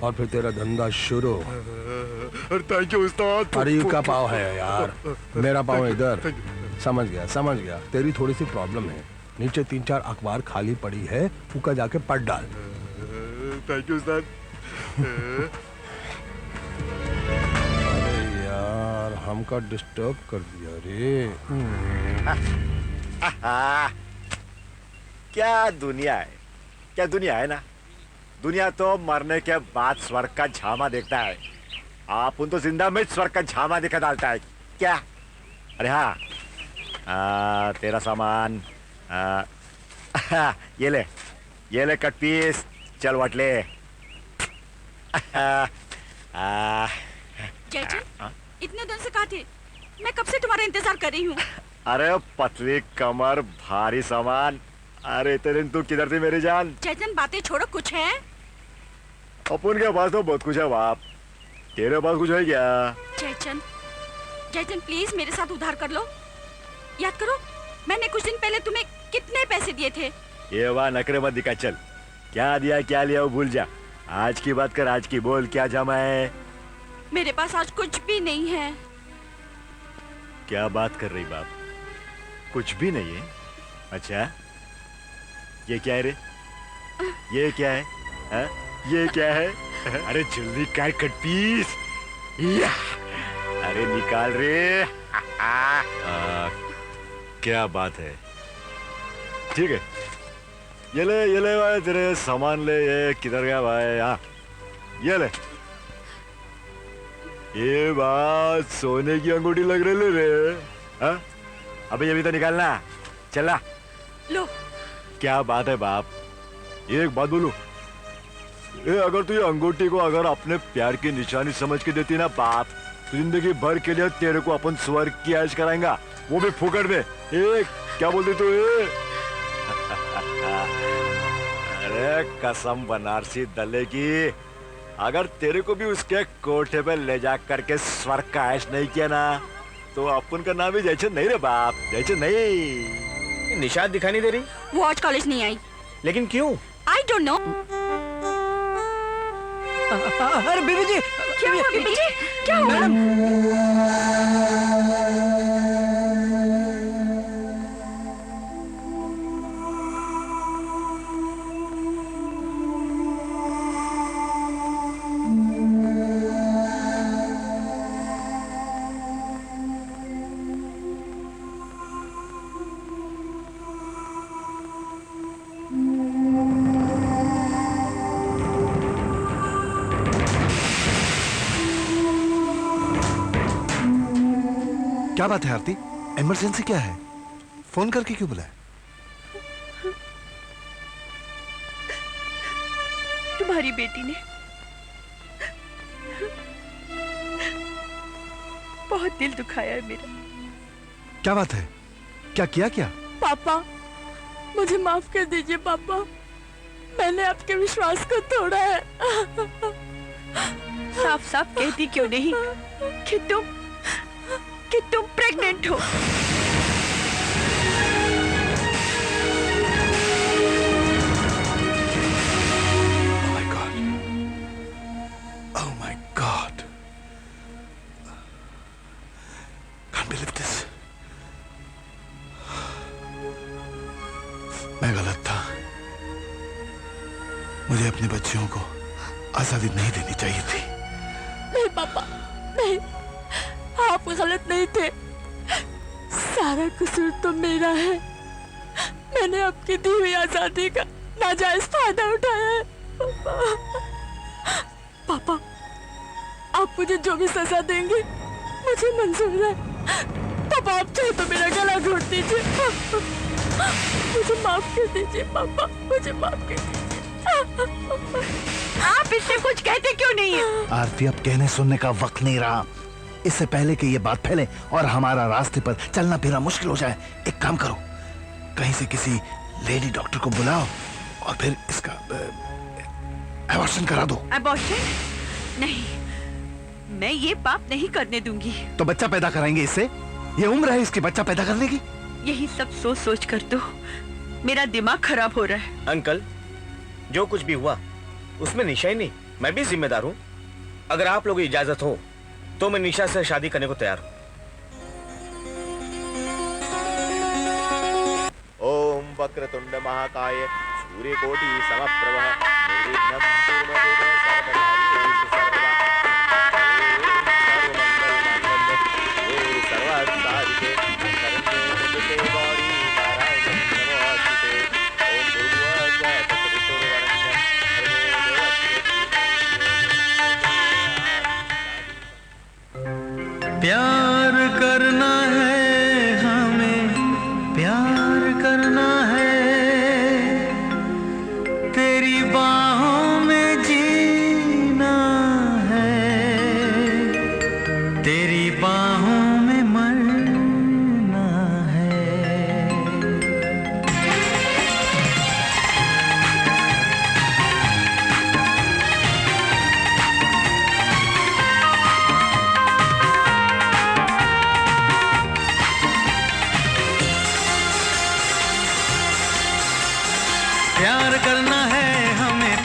और फिर तेरा धंधा शुरू। थैंक यू उस्ताद। अरे का पाव है यार, मेरा पाव इधर। समझ गया। तेरी थोड़ी सी प्रॉब्लम है, नीचे 3-4 अखबार खाली पड़ी है, उका जाके पढ़ डाल। थैंक यू उस्ताद। अरे यार, हमका डिस्टर्ब कर दिया रे। क्या दुनिया है ना। दुनिया तो मरने के बाद स्वर्ग का झामा देखता है, आप उन तो जिंदा में स्वर्ग का झामा दिखा डालता है क्या? अरे हाँ, तेरा सामान। ये ले कट पीस, चल वट ले। जयचंद, इतने दिन से कहाँ थे? मैं कब से तुम्हारा इंतजार कर रही हूँ। अरे पतली कमर, भारी सामान। अरे तेरे तू किधर थी मेरी जान? जयचंद, बातें छोड़ो, कुछ है? अपन के पास तो बहुत कुछ है बाप, तेरे पास कुछ है क्या? जयचंद प्लीज मेरे साथ उधार कर लो। याद करो, मैंने कुछ दिन पहले तुम्हें कितने पैसे दिए थे। ये वाह नखरे मत दिखा, चल क्या दिया क्या लिया वो भूल जा। आज की बात कर, आज की बोल, क्या जमा है? मेरे पास आज कुछ भी नहीं है। क्या बात कर रही बाप? कुछ भी नहीं है। अच्छा, ये क्या है रे? ये क्या है? हा? ये क्या है? अरे जल्दी कर कट पीस। या! अरे निकाल रे। क्या बात है। ठीक है, ये ले भाई, तेरे सामान ले। ये किधर गया भाई? हाँ, ये ले। ये बात सोने की अंगूठी लग रही रे। हाँ, अबे ये भी तो निकालना। चला लो। क्या बात है बाप। एक बात बोलूं, ये अगर तू ये अंगूठी को अगर अपने प्यार की निशानी समझ के देती ना बाप, तो जिंदगी भर के लिए तेरे को अपन स्वर्ग की ऐश कराएंगा, वो भी फुकट में। क्या बोलती तू? अरे कसम बनारसी दले की, अगर तेरे को भी उसके कोठे पे ले जा करके स्वर्ग का ऐश नहीं किया ना, तो अपन का नाम भी जैसे नहीं रे बाप, जैसे नहीं। निशाद दिखाई नहीं दे रही? वो आज कॉलेज नहीं आई। लेकिन क्यों? I don't know. अरे बीबी जी, क्या हुआ बीबी जी? क्या हुआ? क्या बात है आरती? इमरजेंसी क्या है? फोन करके क्यों बुलाया? तुम्हारी बेटी ने बहुत दिल दुखाया है मेरा। क्या बात है? क्या किया क्या? पापा, मुझे माफ कर दीजिए पापा, मैंने आपके विश्वास को तोड़ा है। साफ साफ कहती क्यों नहीं कि तुम प्रेग्नेंट हो? Oh my God. Can't believe this. मैं गलत था। मुझे अपने बच्चियों को आजादी नहीं देनी चाहिए थी। नहीं पापा, नहीं, आप गलत नहीं थे। सारा कसूर तो मेरा है। मैंने आपकी दी हुई आजादी का नाजायज फायदा उठाया है। पापा, आप मुझे जो भी सजा देंगे मुझे मंजूर है। पापा, आप चाहे तो मेरा गला घोट दीजिए। मुझे माफ कर दीजिए पापा, मुझे माफ कर दीजिए। आप इससे कुछ कहते क्यों नहीं है? आरती, अब कहने सुनने का वक्त नहीं रहा। इससे पहले कि ये बात फैले और हमारा रास्ते पर चलना फिरना मुश्किल हो जाए, एक काम करो, कहीं से किसी लेडी डॉक्टर को बुलाओ और फिर इसका अबॉर्शन करा दो। अबॉर्शन? नहीं, मैं ये पाप नहीं करने दूंगी। तो बच्चा पैदा कराएंगे इससे? ये उम्र है इसकी बच्चा पैदा करने की? यही सब सोच सोच कर तो मेरा दिमाग खराब हो रहा है। अंकल, जो कुछ भी हुआ उसमें निशा ही नहीं, मैं भी जिम्मेदार हूँ। अगर आप लोगों की इजाजत हो तो मैं निशा से शादी करने को तैयार हूँ। ओम वक्रतुंड महाकाय सूर्यकोटि समप्रभ निर्विघ्नं कुरु मे देव सर्वकार्येषु सर्वदा। ओम सर्वमंगलमांगल्ये सर्वार्थसाधिके शरण्ये गौरी नारायणी नमोस्तुते। ओम भूर्भुवस्सुः तत्सवितुर्वरेण्यं भर्गो देवस्य धीमहि। प्यार करना है हमें, प्यार करना है, तेरी बाहों में जीना है, तेरी बाहों में मरना है। प्यार करना है हमें,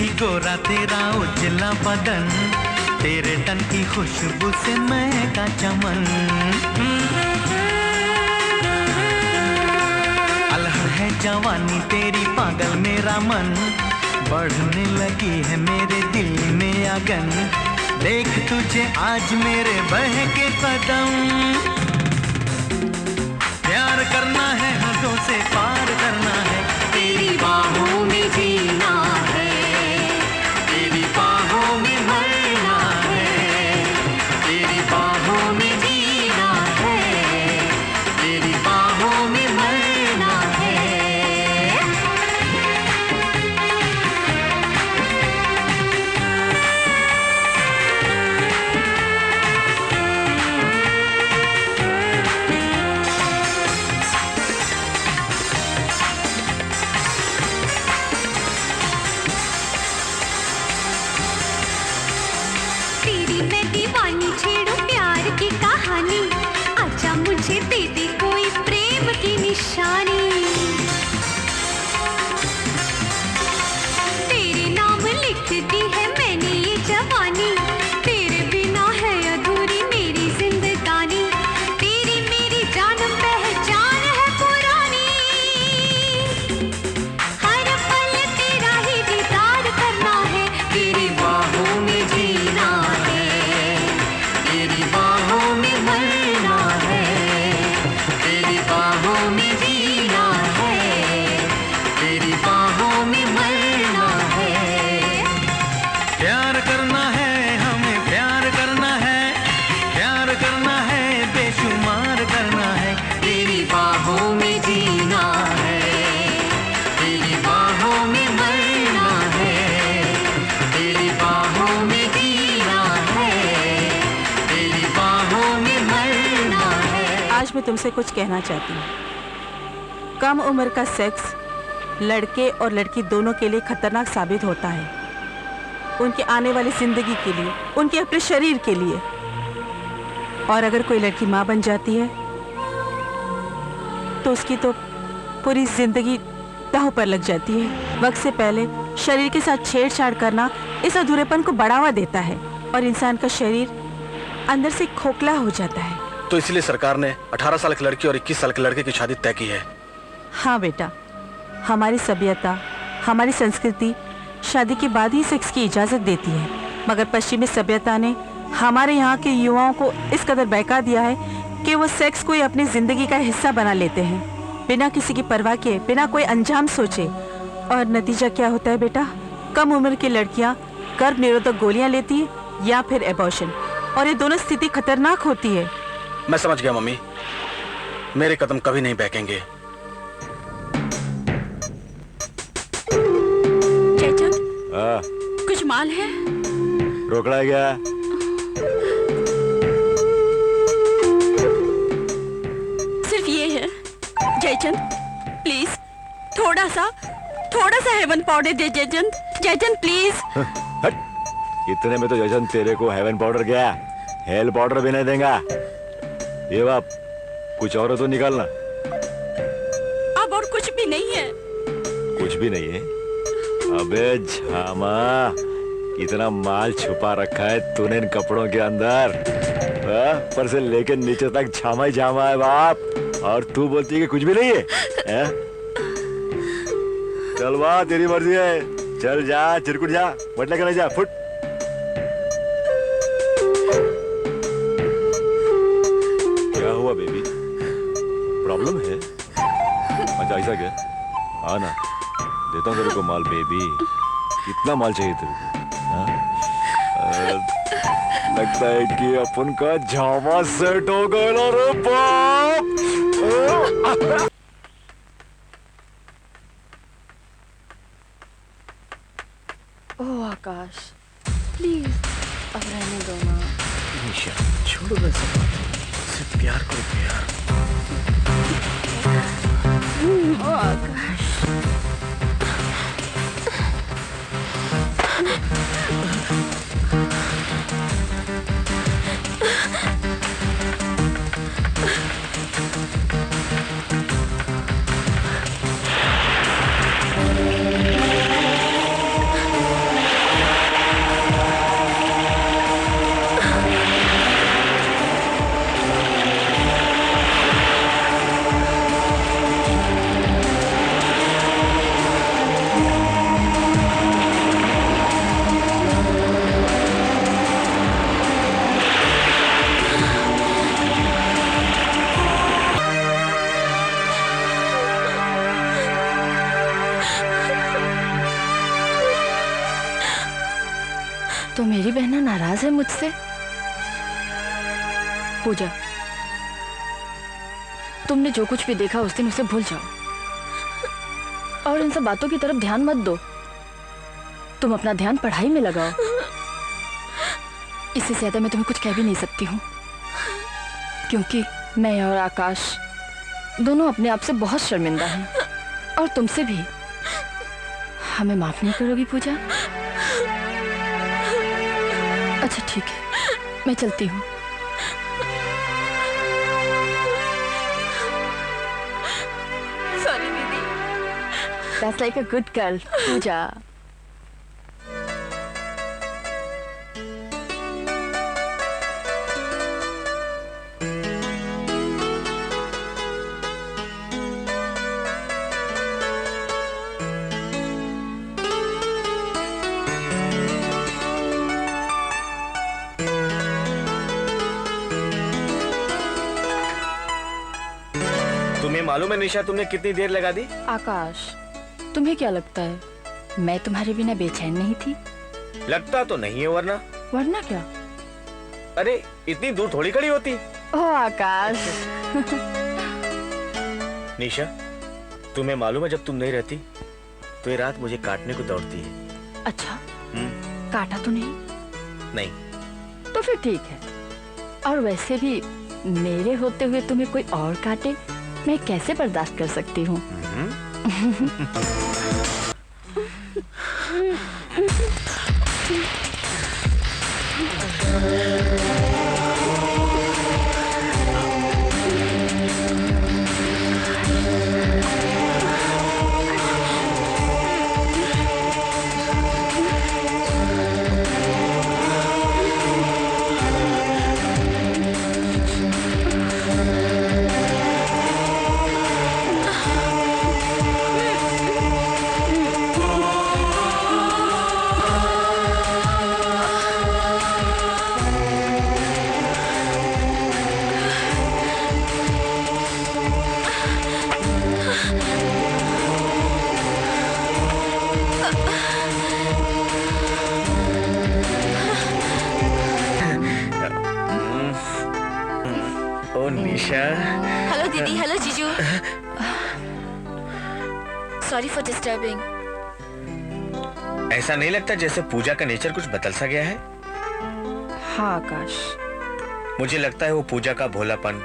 भी गोरा तेरा उजला बदन, तेरे तन की खुशबू से महका चमन। अलहड़ है जवानी तेरी पागल मेरा मन, बढ़ने लगी है मेरे दिल में आगन। देख तुझे आज मेरे बहके कदम, प्यार करना है हदों से पार करना है, तेरी बाहों में जीना है, तेरी बाहों में मरना है, तेरी बाहों में जीना है, तेरी बाहों में मरना है। तेरी मैं दीवानी छेड़ू प्यार की कहानी, आजा मुझे दे दे कोई प्रेम की निशानी। तेरे नाम लिख दी है मैंने ये जवानी, तेरे बिना है अधूरी मेरी जिंदगानी। तेरी मेरी जान पहचान है पुरानी, हर पल तेरा ही दीदार करना है, तेरी बाहों में जीना है, तेरी बाहों में मरना है, तेरी बाहों में जीना है, तेरी बाहों में मरना है। प्यार करना है हमें, प्यार करना है, प्यार करना है, बेशुमार करना है, तेरी बाहों में जीना है, तेरी बाहों में मरना है, तेरी बाहों में जीना है, तेरी बाहों में मरना है। आज मैं तुमसे कुछ कहना चाहती हूँ। कम उम्र का सेक्स लड़के और लड़की दोनों के लिए खतरनाक साबित होता है, उनकी आने वाली जिंदगी के लिए, उनके अपने शरीर के लिए। और अगर कोई लड़की माँ बन जाती है तो उसकी तो पूरी जिंदगी दांव पर लग जाती है। वक्त से पहले शरीर के साथ छेड़छाड़ करना इस अधूरेपन को बढ़ावा देता है और इंसान का शरीर अंदर से खोखला हो जाता है। तो इसलिए सरकार ने 18 साल की लड़की और 21 साल के लड़के की शादी तय की है। हाँ बेटा, हमारी सभ्यता, हमारी संस्कृति शादी के बाद ही सेक्स की इजाजत देती है, मगर पश्चिमी सभ्यता ने हमारे यहाँ के युवाओं को इस कदर बहका दिया है कि वो सेक्स को ही अपनी जिंदगी का हिस्सा बना लेते हैं, बिना किसी की परवाह किए, बिना कोई अंजाम सोचे। और नतीजा क्या होता है बेटा? कम उम्र की लड़कियाँ गर्भ निरोधक गोलियाँ लेती है या फिर एबॉर्शन, और ये दोनों स्थिति खतरनाक होती है। मैं समझ गया मम्मी, मेरे कदम कभी नहीं बहकेंगे। कुछ माल है? रोकड़ा है क्या? सिर्फ ये है। जयचंद प्लीज थोड़ा सा हेवन पाउडर दे जयचंद, जयचंद प्लीज। हट, इतने में तो जयचंद तेरे को हेवन पाउडर क्या, हेल पाउडर भी नहीं देगा। ये बाप, कुछ और तो निकालना। अब और कुछ भी नहीं है। कुछ भी नहीं है? अबे झामा, इतना माल छुपा रखा है तूने इन कपड़ों के अंदर, ऊपर से लेके नीचे तक झामा ही झामा है बाप, और तू बोलती है कि कुछ भी नहीं है? चल वाह, तेरी मर्जी है, चल जा, चिरकुट जा, बटला करने जा, फुट। क्या हुआ बेबी, प्रॉब्लम है? अच्छा ऐसा क्या? हाँ ना, देता हूँ तेरे को माल बेबी। कितना माल चाहिए तेरे को? हाँ? लगता है कि अपन का झामा सेट हो गया ना रे बाप। ओह आकाश, प्लीज अब रहने दो ना। निशा छोड़ो ना सब बात, सिर्फ प्यार करो, प्यार। ओह आकाश, नाराज है मुझसे? पूजा, तुमने जो कुछ भी देखा उस दिन उसे भूल जाओ और इन सब बातों की तरफ ध्यान मत दो। तुम अपना ध्यान पढ़ाई में लगाओ। इससे ज्यादा मैं तुम्हें कुछ कह भी नहीं सकती हूँ, क्योंकि मैं और आकाश दोनों अपने आप से बहुत शर्मिंदा हैं और तुमसे भी। हमें माफ नहीं करोगी पूजा? अच्छा ठीक है, मैं चलती हूँ। सॉरी दीदी। That's like a good girl, पूजा। तुम्हें मालूम है निशा तुमने कितनी देर लगा दी? आकाश, तुम्हें क्या लगता है मैं तुम्हारे बिना बेचैन नहीं थी? लगता तो नहीं है, वरना? वरना क्या? अरे इतनी दूर थोड़ी खड़ी होती। ओह आकाश। निशा, तुम्हें मालूम है जब तुम नहीं रहती तो ये रात मुझे काटने को दौड़ती है। अच्छा, काटा तो नहीं? नहीं। तो फिर ठीक है। और वैसे भी मेरे होते हुए तुम्हें कोई और काटे, मैं कैसे बर्दाश्त कर सकती हूँ? ओ निशा। हेलो दीदी, हेलो जीजू। Sorry for disturbing. ऐसा नहीं लगता जैसे पूजा का नेचर कुछ बदल सा गया है? हाँ आकाश, मुझे लगता है वो पूजा का भोलापन,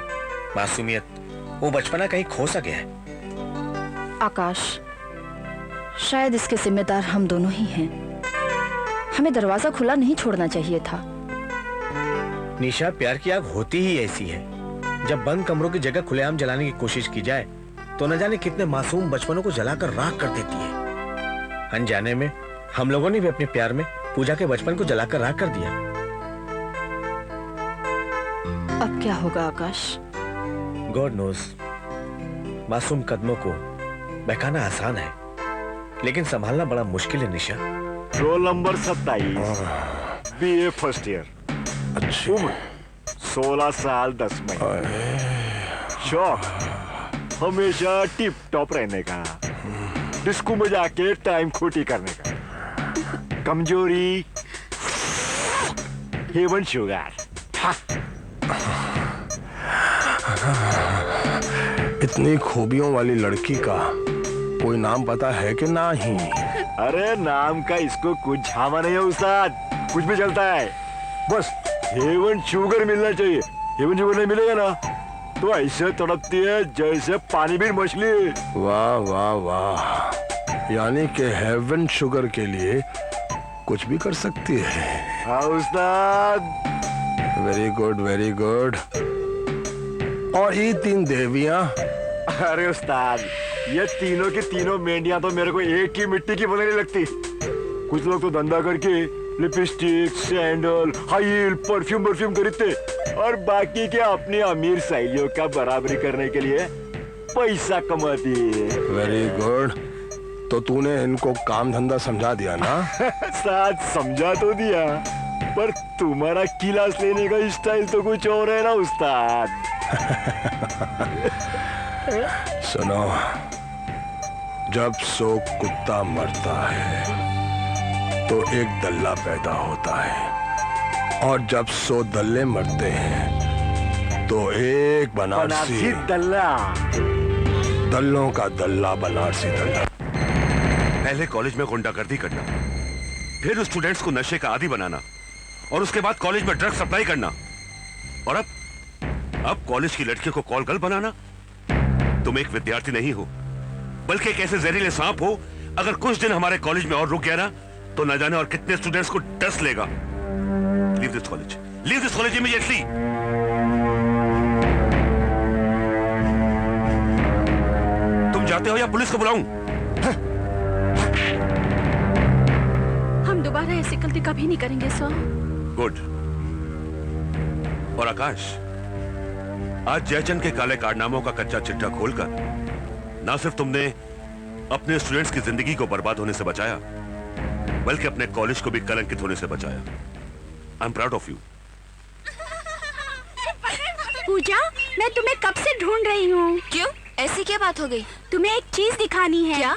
मासूमियत, वो बचपना कहीं खो सा गया है। आकाश, शायद इसके जिम्मेदार हम दोनों ही हैं। हमें दरवाजा खुला नहीं छोड़ना चाहिए था। निशा, प्यार की आग होती ही ऐसी है। जब बंद कमरों की जगह खुलेआम जलाने की कोशिश की जाए तो न जाने कितने मासूम बचपनों को जलाकर राख कर देती है। अनजाने में हम लोगों ने भी अपने प्यार में पूजा के बचपन को जलाकर राख कर दिया। अब क्या होगा आकाश? God knows. मासूम कदमों को बहकाना आसान है, लेकिन संभालना बड़ा मुश्किल है Nisha. Roll number 27, BA first year. उम्र 16 साल 10 महीने। शौक हमेशा टिप टॉप रहने का, डिस्को में जाके टाइम खोटी करने का। कमजोरी हेवन शुगर। इतनी खूबियों वाली लड़की का कोई नाम पता है कि नहीं? अरे नाम का इसको कुछ झामा नहीं है उस्ताद, कुछ भी चलता है, बस हेवन शुगर मिलना चाहिए। हेवन शुगर नहीं मिलेगा ना तो ऐसे तड़पती है जैसे पानी भी मछली। वाह वाह वाह, यानी कि हेवन शुगर के लिए कुछ भी कर सकती है। हाँ उस्ताद। Very good very good. और ये 3 देवियां? अरे उस्ताद, ये तीनों की तीनों मेंढियां तो मेरे को एक ही मिट्टी की बनने लगती। कुछ लोग तो धंधा करके lipstick, sandal, high heel, perfume खरीदते और बाकी के अपनी अमीर सहेलियों का बराबरी करने के लिए पैसा कमाती है। Very good. तो तूने इनको काम धंधा समझा दिया ना? साथ समझा तो दिया, पर तुम्हारा क्लास लेने का स्टाइल तो कुछ और है ना उस्ताद। सुनो, जब सो कुत्ता मरता है तो एक दल्ला पैदा होता है। और जब 100 दल्ले मरते हैं तो एक बनारसी दल्ला। दल्लों का दल्ला बनारसी दल्ला। पहले कॉलेज में गुंडागर्दी करना, फिर स्टूडेंट्स को नशे का आदी बनाना, और उसके बाद कॉलेज में ड्रग सप्लाई करना, और अब कॉलेज की लड़कियों को कॉल गर्ल बनाना। तुम एक विद्यार्थी नहीं हो, बल्कि एक ऐसे जहरीले सांप हो। अगर कुछ दिन हमारे कॉलेज में और रुक गया ना, तो न जाने और कितने स्टूडेंट्स को डस लेगा। Leave this college, leave this college immediately. तुम जाते हो या पुलिस को बुलाऊं? हम दोबारा ऐसी गलती कभी नहीं करेंगे सर। गुड। और आकाश, आज जयचंद के काले कारनामों का कच्चा चिट्ठा खोलकर ना सिर्फ तुमने अपने स्टूडेंट्स की जिंदगी को बर्बाद होने से बचाया, बल्कि अपने कॉलेज को भी कलंकित होने से बचाया। I am proud of you. Pooja, मैं तुम्हें कब से ढूंढ रही हूँ। क्यों, ऐसी क्या बात हो गई? तुम्हें एक चीज दिखानी है। क्या?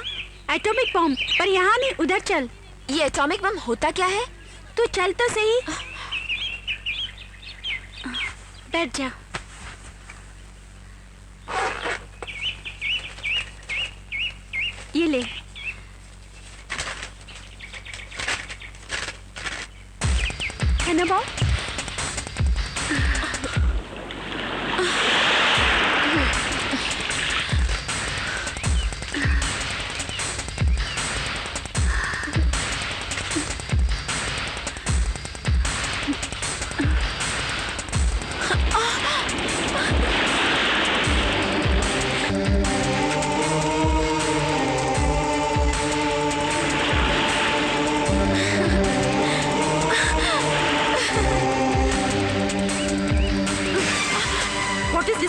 Atomic bomb. पर यहाँ नहीं, उधर चल। ये एटॉमिक बम होता क्या है? तू चल तो सही। बैठ जा। ये ले। है ना बॉब?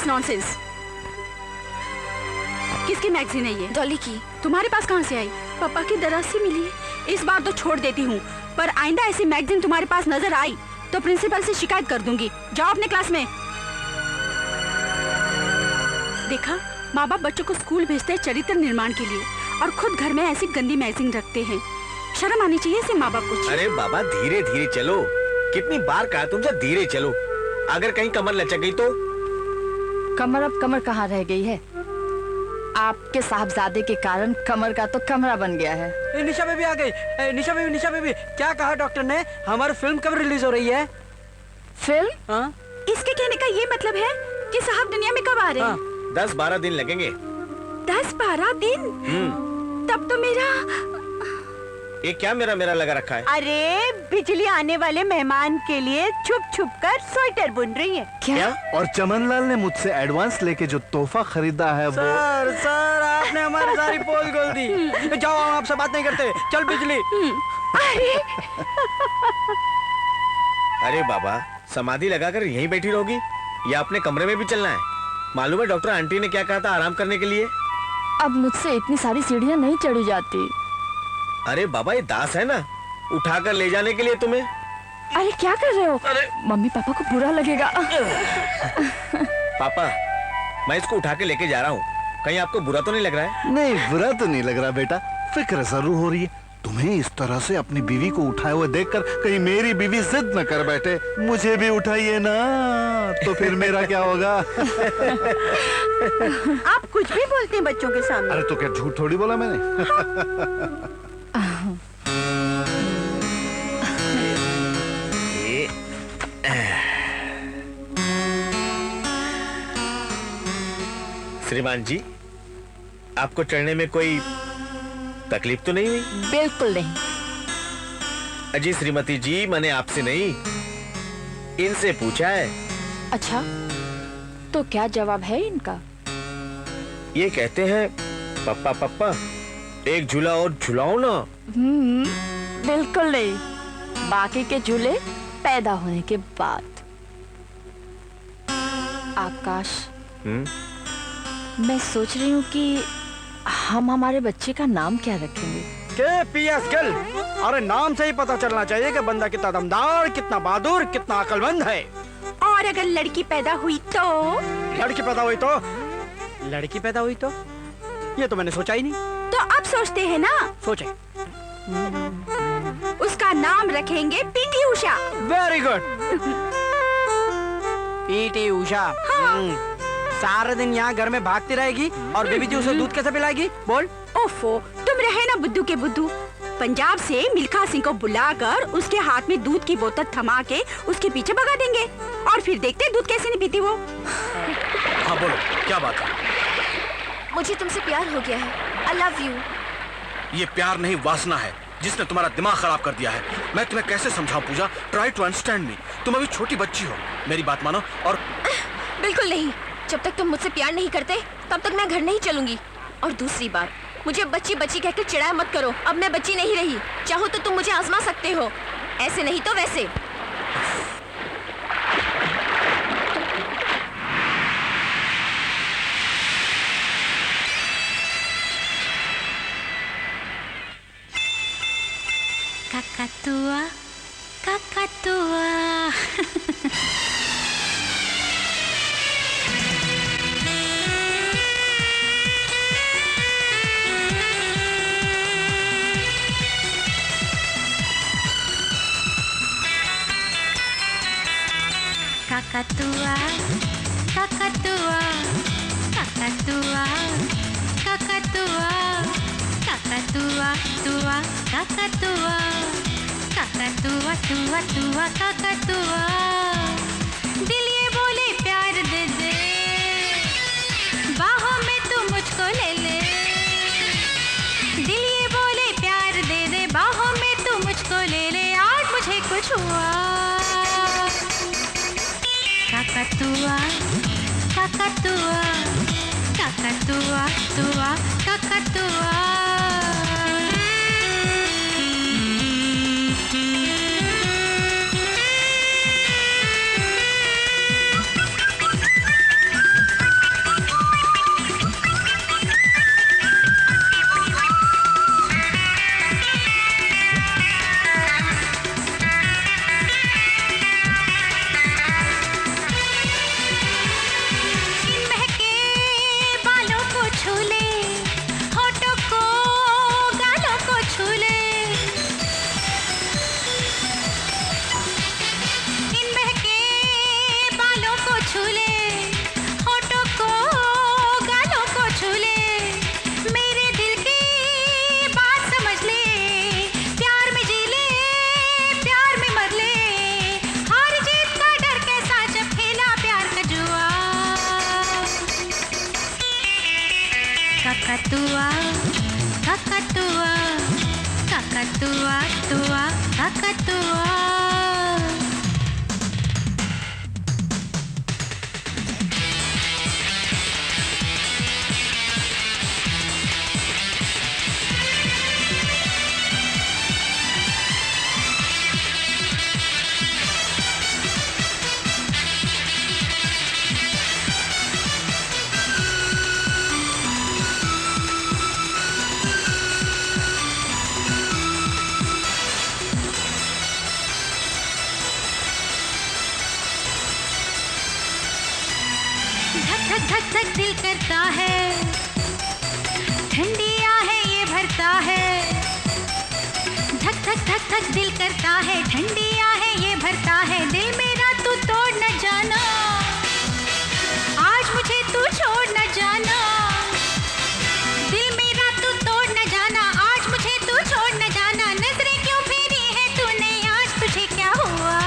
नॉनसेंस। किसकी मैगजीन है ये? डॉली की। तुम्हारे पास कहाँ से आई? पापा की दराज से मिली है। इस बार तो छोड़ देती हूँ, पर आइंदा ऐसी मैगजीन तुम्हारे पास नजर आई तो प्रिंसिपल से शिकायत कर दूंगी। जाओ अपने क्लास में। देखा, माँ बाप बच्चों को स्कूल भेजते हैं चरित्र निर्माण के लिए, और खुद घर में ऐसी गंदी मैगजीन रखते हैं। शर्म आनी चाहिए ऐसे माँ बाप को। अरे बाबा, धीरे धीरे चलो। कितनी बार कहा तुमसे धीरे चलो। अगर कहीं कमर लचक गई तो? कमर अब कमर कहाँ रह गई है? आपके साहबजादे के कारण कमर का तो कमरा बन गया है। निशा बेबी आ गई। निशा बेबी, क्या कहा डॉक्टर ने? हमारी फिल्म कब रिलीज हो रही है? फिल्म? हाँ? इसके कहने का ये मतलब है कि साहब दुनिया में कब आ रहे हैं? 10-12 दिन लगेंगे। 10-12 दिन? तब तो मेरा ये क्या मेरा लगा रखा है? अरे बिजली आने वाले मेहमान के लिए छुप छुप कर स्वेटर बुन रही है। क्या? और चमनलाल ने मुझसे एडवांस लेके जो तोहफा खरीदा है वो। सर आपने हमारी सारी पोल खोल दी। जाओ, हम आपसे बात नहीं करते। चल बिजली। अरे बाबा, समाधि लगाकर यहीं बैठी रहोगी या अपने कमरे में भी चलना है? मालूम है डॉक्टर आंटी ने क्या कहा था आराम करने के लिए? अब मुझसे इतनी सारी सीढ़ियाँ नहीं चढ़ी जाती। अरे बाबा, ये दास है ना, उठाकर ले जाने के लिए तुम्हें। अरे क्या कर रहे हो? मम्मी पापा को बुरा लगेगा। पापा, मैं इसको उठा के लेके जा रहा हूँ, कहीं आपको बुरा तो नहीं लग रहा है? नहीं, बुरा तो नहीं लग रहा बेटा, फिक्र जरूर हो रही है। तुम्हें इस तरह से अपनी बीवी को उठाए हुए देखकर कहीं मेरी बीवी जिद न कर बैठे, मुझे भी उठाइए ना, तो फिर मेरा क्या होगा? आप कुछ भी बोलते हैं बच्चों के सामने। अरे तो क्या झूठ थोड़ी बोला मैंने। श्रीमान जी, आपको चढ़ने में कोई तकलीफ तो नहीं हुई? बिल्कुल नहीं। अजी श्रीमती जी, मैंने आपसे नहीं, इनसे पूछा है। अच्छा, तो क्या जवाब है इनका? ये कहते हैं पप्पा पप्पा एक झूला और झुलाओ ना। बिल्कुल नहीं, बाकी के झूले पैदा होने के बाद। आकाश, मैं सोच रही हूँ कि हम हमारे बच्चे का नाम क्या रखेंगे? के पीएस गिल। अरे नाम से ही पता चलना चाहिए कि बंदा कितना दमदार, कितना बहादुर, कितना अकलमंद है। और अगर लड़की पैदा हुई तो? लड़की पैदा हुई तो? लड़की पैदा हुई तो? ये तो मैंने सोचा ही नहीं। तो अब सोचते हैं ना? सोचे। उसका नाम रखेंगे PT Usha. Very good. PT Usha. सारा दिन यहाँ घर में भागती रहेगी और बेबी जी उसे दूध कैसे पिलाएगी? बोल। ओफो, तुम रहे ना बुद्धू के बुद्धू। पंजाब से मिल्खा सिंह को बुलाकर उसके हाथ में दूध की बोतल थमा के उसके पीछे भगा देंगे और फिर देखते दूध कैसे नहीं पीती वो। हाँ बोलो, क्या बात है? मुझे तुमसे प्यार हो गया है। I love you. ये प्यार नहीं, वासना है जिसने तुम्हारा दिमाग खराब कर दिया है। मैं तुम्हें कैसे समझाऊं Pooja? Try to understand me. तुम अभी छोटी बच्ची हो, मेरी बात मानो। और बिल्कुल नहीं, जब तक तुम मुझसे प्यार नहीं करते तब तक मैं घर नहीं चलूंगी। और दूसरी बात, मुझे बच्ची बच्ची कहकर चिढ़ाया मत करो। अब मैं बच्ची नहीं रही। चाहो तो तुम मुझे आजमा सकते हो, ऐसे नहीं तो वैसे। Kakatua, kakatua. Kakatua, kakatua, kakatua, kakatua, kakatua, tua, kakatua, kakatua, tua, tua, kakatua. दिल ये बोले प्यार दे दे, बाहों में तू मुझको ले ले। दिल ये बोले प्यार दे दे, बाहों में तू मुझको ले ले। आज मुझे कुछ हुआ। Kakatua, kakatua, kakatua, tua, kakatua. Kakatua, kakatua, kakatua, tua, kakatua. धक धक धक दिल करता है, ठंडिया है ये भरता है। धक धक धक धक दिल करता है, ठंडिया है ये भरता है। दिल मेरा तू तोड़ न जाना, आज मुझे तू छोड़ न जाना। दिल मेरा तू तोड़ न जाना, आज मुझे तू छोड़ न जाना। नजरें क्यों फेरी है तूने, आज तुझे क्या हुआ?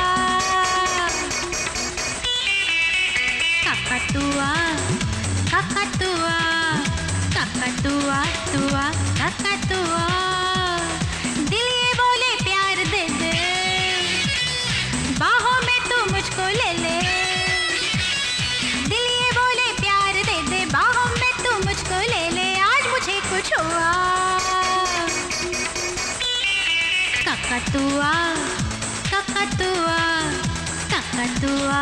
Kakatua, kakatua, kakatua, tua, kakatua. दिल ये बोले प्यार दे दे, बाहों में तू मुझको ले ले। दिल ये बोले प्यार दे दे, बाहों में तू मुझको ले ले। आज मुझे कुछ हुआ। Kakatua, kakatua, kakatua,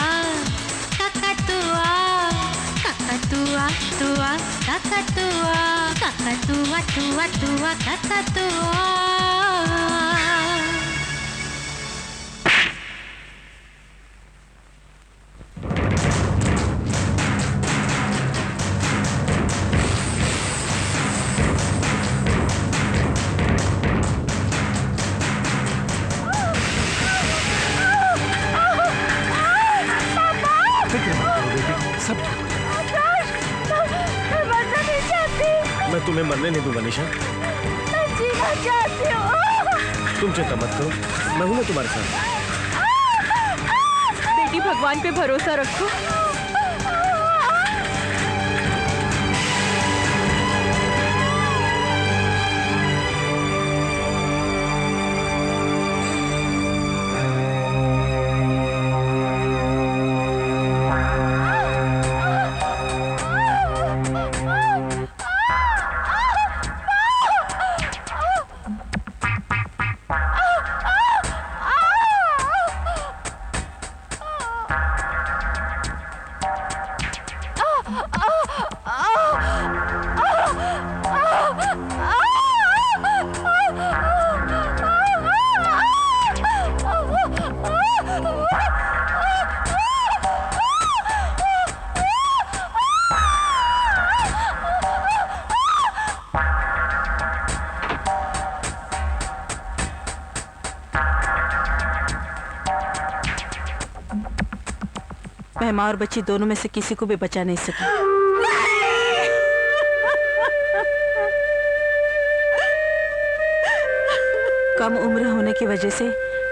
kakatua, kakatua, tua, kakatua, kakatua, tua, tua, kakatua. सब ठीक हो जाएगा। मैं मरना नहीं चाहती। मैं तुम्हें मरने नहीं दूंगा निशा। मैं जीना चाहती हूँ। तुम चिंता मत करो, मैं हूं ना तुम्हारे साथ। बेटी भगवान पे भरोसा रखो। मैं माँ और बच्ची दोनों में से किसी को भी बचा नहीं सकी। कम उम्र होने की वजह से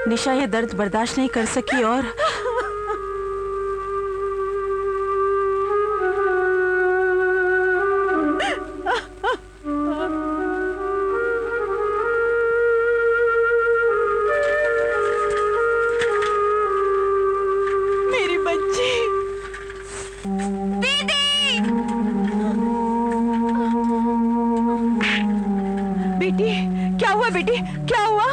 निशा ये दर्द बर्दाश्त नहीं कर सकी और मेरी बच्ची। बेटी क्या हुआ? बेटी क्या हुआ?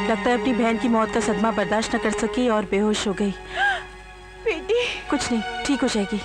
लगता है अपनी बहन की मौत का सदमा बर्दाश्त न कर सकी और बेहोश हो गई। बेटी कुछ नहीं, ठीक हो जाएगी।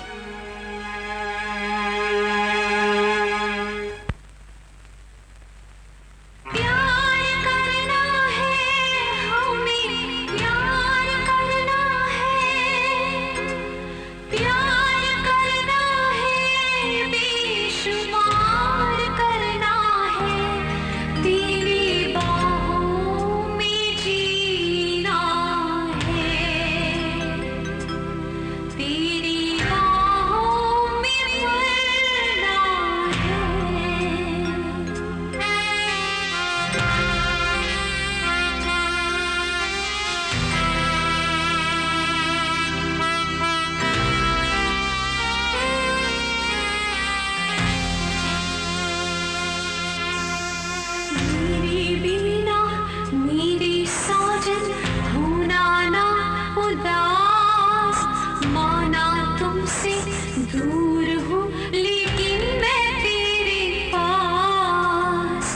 दूर हूँ लेकिन मैं तेरे पास।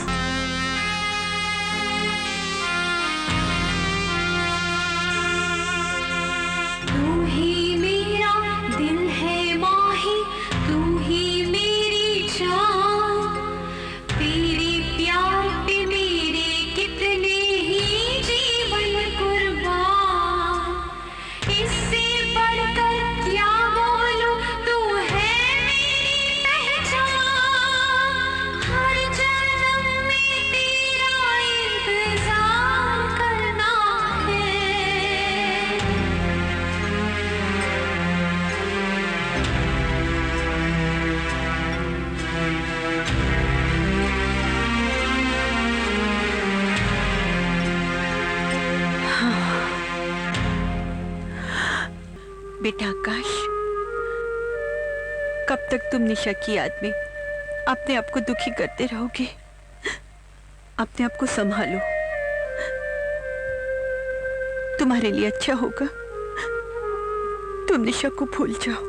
तू ही मेरा दिल है माही, तू ही मेरी जान। तेरे प्यार पे मेरे कितने ही जीवन कुर्बान। इससे बढ़कर क्या बोलूं, तू है मेरी पहचान। हर जन्म में तेरा इंतजार करना है। बेटा आकाश, कब तक तुम निशा की याद में अपने आप को दुखी करते रहोगे? अपने आप को संभालो, तुम्हारे लिए अच्छा होगा तुम निशा को भूल जाओ।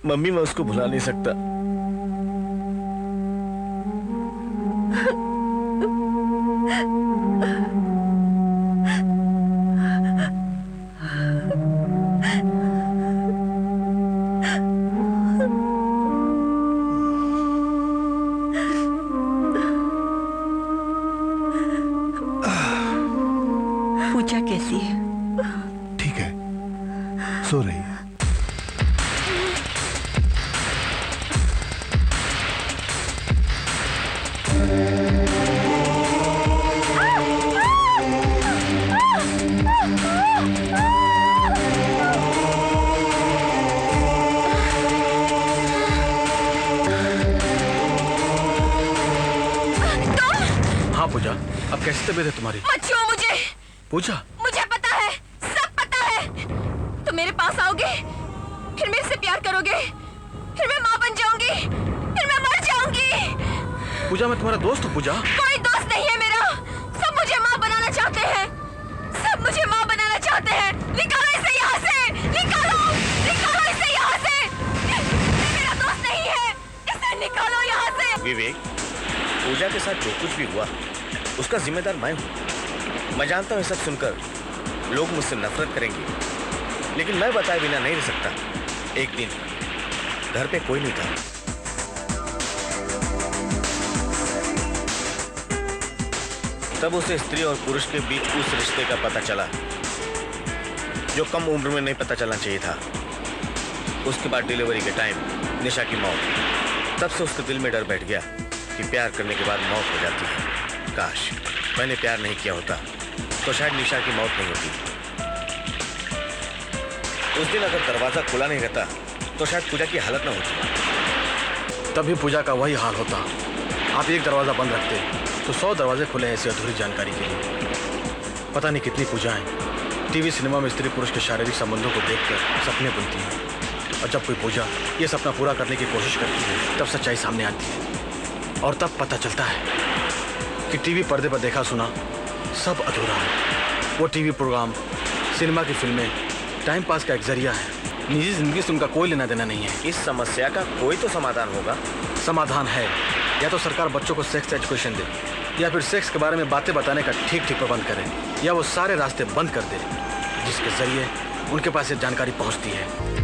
मम्मी मैं उसको भुला नहीं सकता। पूजा कैसी है? ठीक है, सो रही है। तबीयत है तुम्हारी? मत छुओ मुझे। पूजा, मुझे पता है, सब पता है। तुम मेरे पास आओगे, फिर मेरे से प्यार करोगे, फिर मैं माँ बन जाऊंगी, फिर मैं मर जाऊंगी। पूजा मैं तुम्हारा दोस्त हूँ। पूजा कोई दोस्त नहीं है मेरा। सब मुझे माँ बनाना चाहते हैं, सब मुझे माँ बनाना चाहते हैं। निकालो इसे यहाँ से, निकालो, निकालो इसे यहाँ से। ये मेरा दोस्त नहीं है, इसे निकालो यहाँ से। विवेक, पूजा के साथ जो कुछ भी हुआ उसका जिम्मेदार मैं हूँ। मैं जानता हूँ ये सब सुनकर लोग मुझसे नफरत करेंगे, लेकिन मैं बताए बिना नहीं रह सकता। एक दिन घर पे कोई नहीं था, तब उसे स्त्री और पुरुष के बीच उस रिश्ते का पता चला जो कम उम्र में नहीं पता चलना चाहिए था। उसके बाद डिलीवरी के टाइम निशा की मौत। तब से उसके दिल में डर बैठ गया कि प्यार करने के बाद मौत हो जाती है। काश मैंने प्यार नहीं किया होता तो शायद निशा की मौत नहीं होती। उस दिन अगर दरवाजा खुला नहीं रहता तो शायद पूजा की हालत ना होती। तभी पूजा का वही हाल होता। आप एक दरवाजा बंद रखते तो 100 दरवाजे खुले ऐसी अधूरी जानकारी के लिए। पता नहीं कितनी पूजाएं टीवी सिनेमा में स्त्री पुरुष के शारीरिक संबंधों को देखकर सपने बुनती हैं, और जब कोई पूजा ये सपना पूरा करने की कोशिश करती है तब सच्चाई सामने आती है, और तब पता चलता है कि टीवी पर्दे पर देखा सुना सब अधूरा है। वो टीवी प्रोग्राम, सिनेमा की फिल्में टाइम पास का एक जरिया है, निजी जिंदगी से उनका कोई लेना देना नहीं है। इस समस्या का कोई तो समाधान होगा। समाधान है, या तो सरकार बच्चों को सेक्स एजुकेशन दे, या फिर सेक्स के बारे में बातें बताने का ठीक ठीक प्रबंध करे, या वो सारे रास्ते बंद कर दे जिसके जरिए उनके पास ये जानकारी पहुंचती है।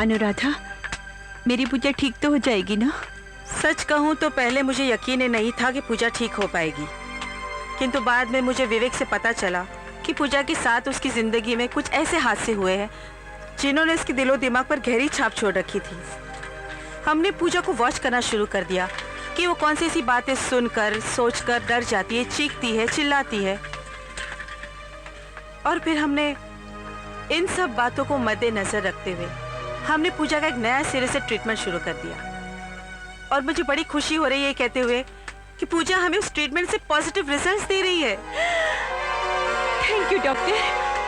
अनुराधा, मेरी पूजा ठीक तो हो जाएगी ना? सच कहूँ तो पहले मुझे यकीन नहीं था कि पूजा ठीक हो पाएगी, किंतु बाद में मुझे विवेक से पता चला कि पूजा के साथ उसकी जिंदगी में कुछ ऐसे हादसे हुए हैं जिन्होंने उसके दिलो दिमाग पर गहरी छाप छोड़ रखी थी। हमने पूजा को वॉच करना शुरू कर दिया कि वो कौन सी ऐसी बातें सुनकर सोचकर डर जाती है, चीखती है, चिल्लाती है, और फिर हमने इन सब बातों को मद्देनजर रखते हुए हमने पूजा का एक नया सिरे से ट्रीटमेंट शुरू कर दिया। और मुझे बड़ी खुशी हो रही है कहते हुए कि पूजा हमें उस ट्रीटमेंट से पॉजिटिव रिजल्ट्स दे रही है। Thank you doctor.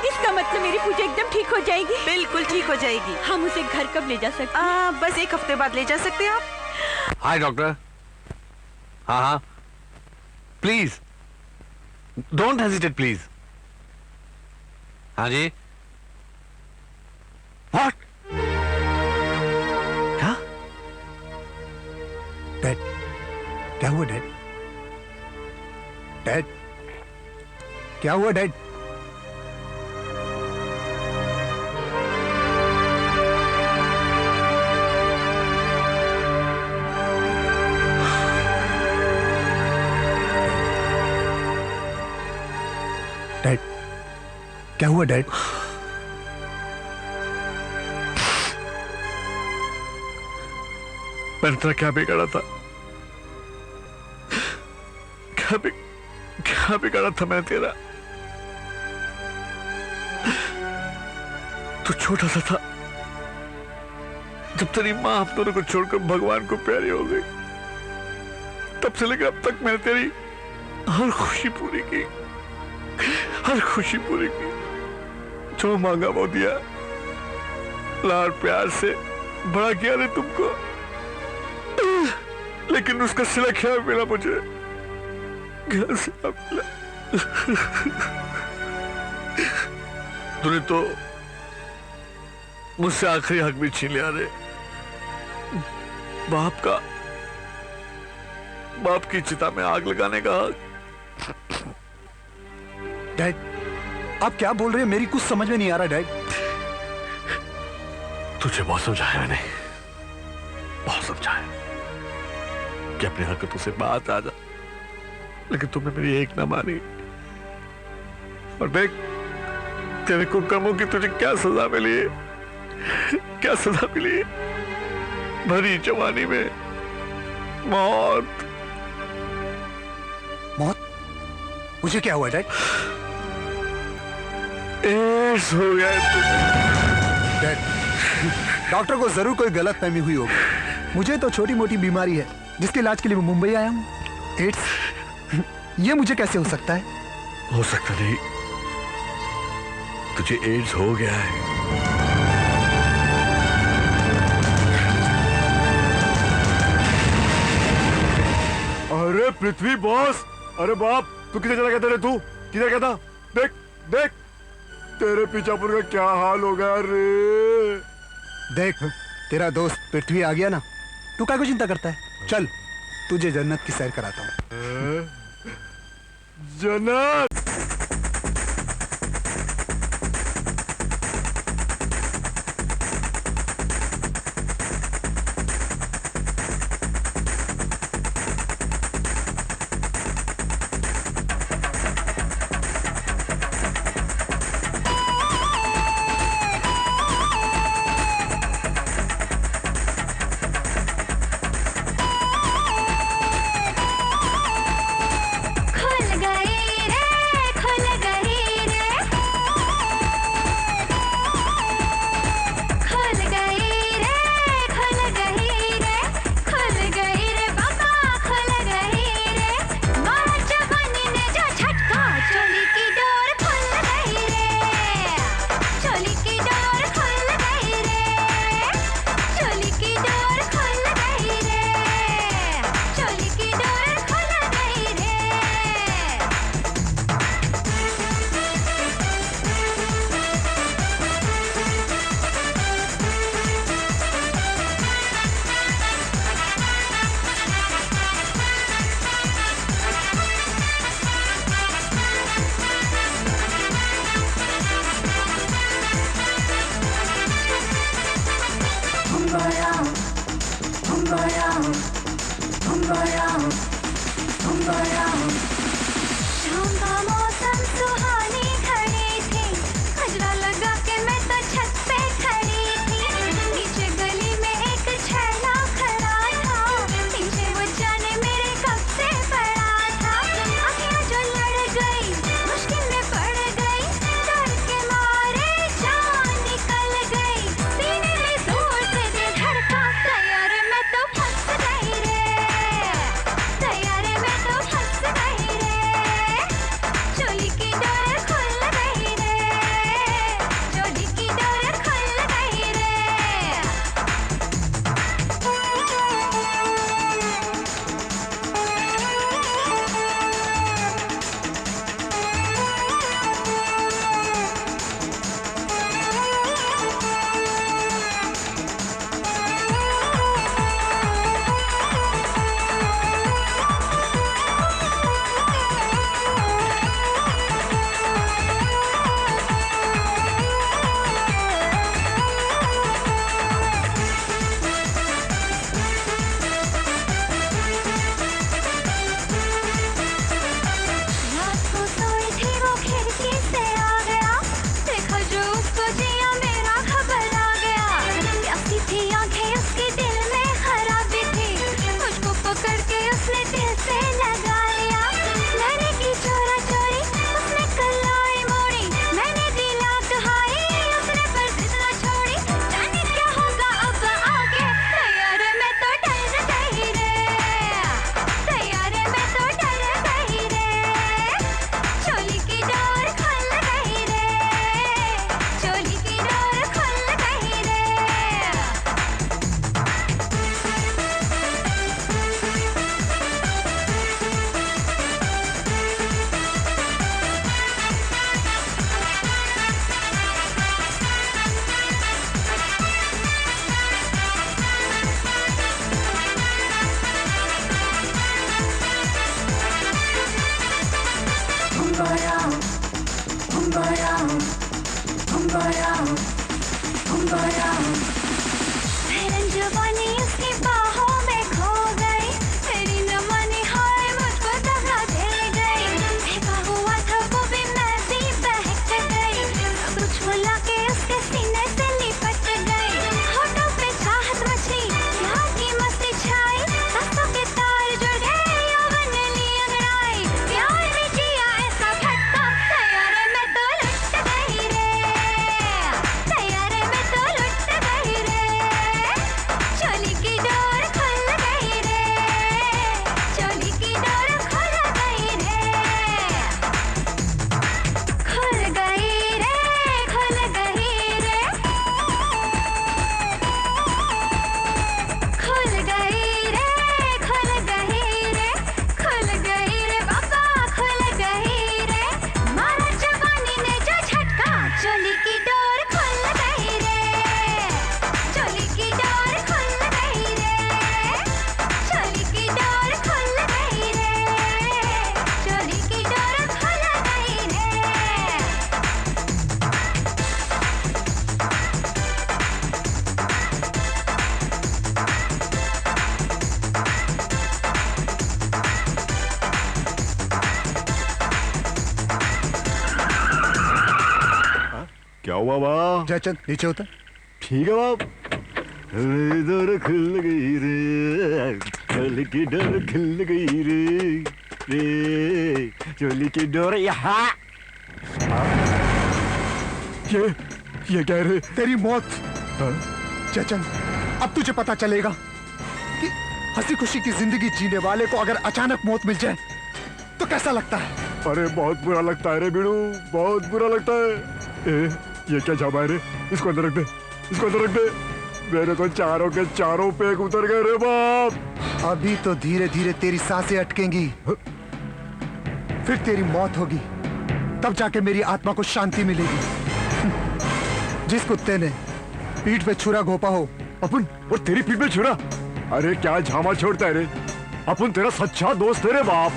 इसका मतलब मेरी पूजा एकदम ठीक हो जाएगी? बिल्कुल ठीक हो जाएगी। हम उसे घर कब ले जा सकते हैं? बस 1 हफ्ते बाद ले जा सकते हैं आप। हाय डॉक्टर। हाँ हाँ, प्लीज डोंट हेजिटेट प्लीज। हाँ जी। व्हाट? क्या? डैड, क्या हुआ डैड? डैड, क्या हुआ डैड? डैड, क्या हुआ डैड? मैंने तेरा क्या बिगाड़ा था? क्या बिगाड़ा था मैंने तेरा? तू छोटा सा था जब तेरी माँ हम दोनों को छोड़कर भगवान को प्यारी हो गई। तब से लेकर अब तक मैंने तेरी हर खुशी पूरी की, हर खुशी पूरी की। जो मांगा वो दिया, लाड प्यार से बड़ा किया ने तुमको, लेकिन उसका सिला क्या मिला मुझे? क्या सिला मिला? तूने तो मुझसे आखिरी हक भी छीन लिया रे। बाप की चिता में आग लगाने का हक। डैड, आप क्या बोल रहे हैं? मेरी कुछ समझ में नहीं आ रहा डैड। तुझे बहुत समझाया मैंने, बहुत समझाया कि अपनी हरकतों से बात आ जा, लेकिन तुमने मेरी एक ना मानी। और देख तेरे कुकर्मों की तुझे क्या सजा मिली है, क्या सजा मिली है? भरी जवानी में मौत। मौत? मुझे क्या हुआ डैड? एड्स हो गया डैड, डॉक्टर को जरूर कोई गलत फहमी हुई होगी। मुझे तो छोटी मोटी बीमारी है जिसके इलाज के लिए मैं मुंबई आया हूँ। एड्स? ये मुझे कैसे हो सकता है? हो सकता नहीं, तुझे एड्स हो गया है। अरे पृथ्वी बॉस, अरे बाप, तू किधर चला गया? तेरे तू किधर गया था? देख देख तेरे पीछापुर का क्या हाल हो गया रे। देख तेरा दोस्त पृथ्वी आ गया ना, तू क्या को चिंता करता है? चल तुझे जन्नत की सैर कराता हूँ। जन्नत? शाम का मौसम सुहानी घड़ी थी, गजरा लगा के मैं तो छत पे खड़ी थी। नीचे गली में एक छैला खड़ा था, पीछे वो जाने मेरे कब से पड़ा था। आँखें जो लड़ गई, मुश्किल में पड़ गई, डर के मारे जान निकल गई। सीने में जोर से दिल धड़का, तैयार मैं तो फंस गई रे, तैयार मैं तो फंस जवानी उसकी बाहों में खो गई, मेरी न मानी हाय मुझको दगा दे गई, फेंका हुआ था वो भी मैं भी बहक गई, कुछ बुला के उसके सीने से लिपट गई, होठों पे चाहत मची, प्यार की मस्ती छाई, सांसों के तार जुड़ गए, यौवन ली अंगड़ाई, प्यार में जिया ऐसा झटका, तैयारे में तो लुट गई रे, तैयारे में तो लुट गई रे, चोली की डोर खुल गई रे, चोली की डोर खुल गई रे, खुल गई रे, खुल गई रे, खुल गई रे, खुल गई रे, खुल गई रे बाबा, खुल गई रे, मारा जवानी ने जो झटका, चोली की डोर खुल गई रे, चोली की डोर खुल गई रे, चोली की डोर खुल गई रे, चोली की डोर खुल गई रे। क्या हुआ बाप? जयचंद नीचे उतर। ठीक है बाप। डोर खुल गई रे, चोली की डोर खुल गई रे, चोली की डोर यहाँ। ये क्या रे? तेरी मौत। जयचंद, अब तुझे पता चलेगा कि हंसी खुशी की जिंदगी जीने वाले को अगर अचानक मौत मिल जाए तो कैसा लगता है। अरे बहुत बुरा लगता है रे बीड़ू, बहुत बुरा लगता है। ये क्या जामा है रे? इसको अंदर रख दे, इसको अंदर रख दे। मेरे तो चारों के चारों पेग उतर गए रे बाप। अभी तो धीरे धीरे तेरी सांसें अटकेंगी, फिर तेरी मौत होगी, तब जाके मेरी आत्मा को शांति मिलेगी। जिस कुत्ते ने पीठ पे छुरा घोपा हो। अपन और तेरी पीठ पे छुरा? अरे क्या झामा छोड़ता है रे? अपन तेरा सच्चा दोस्त है रे बाप।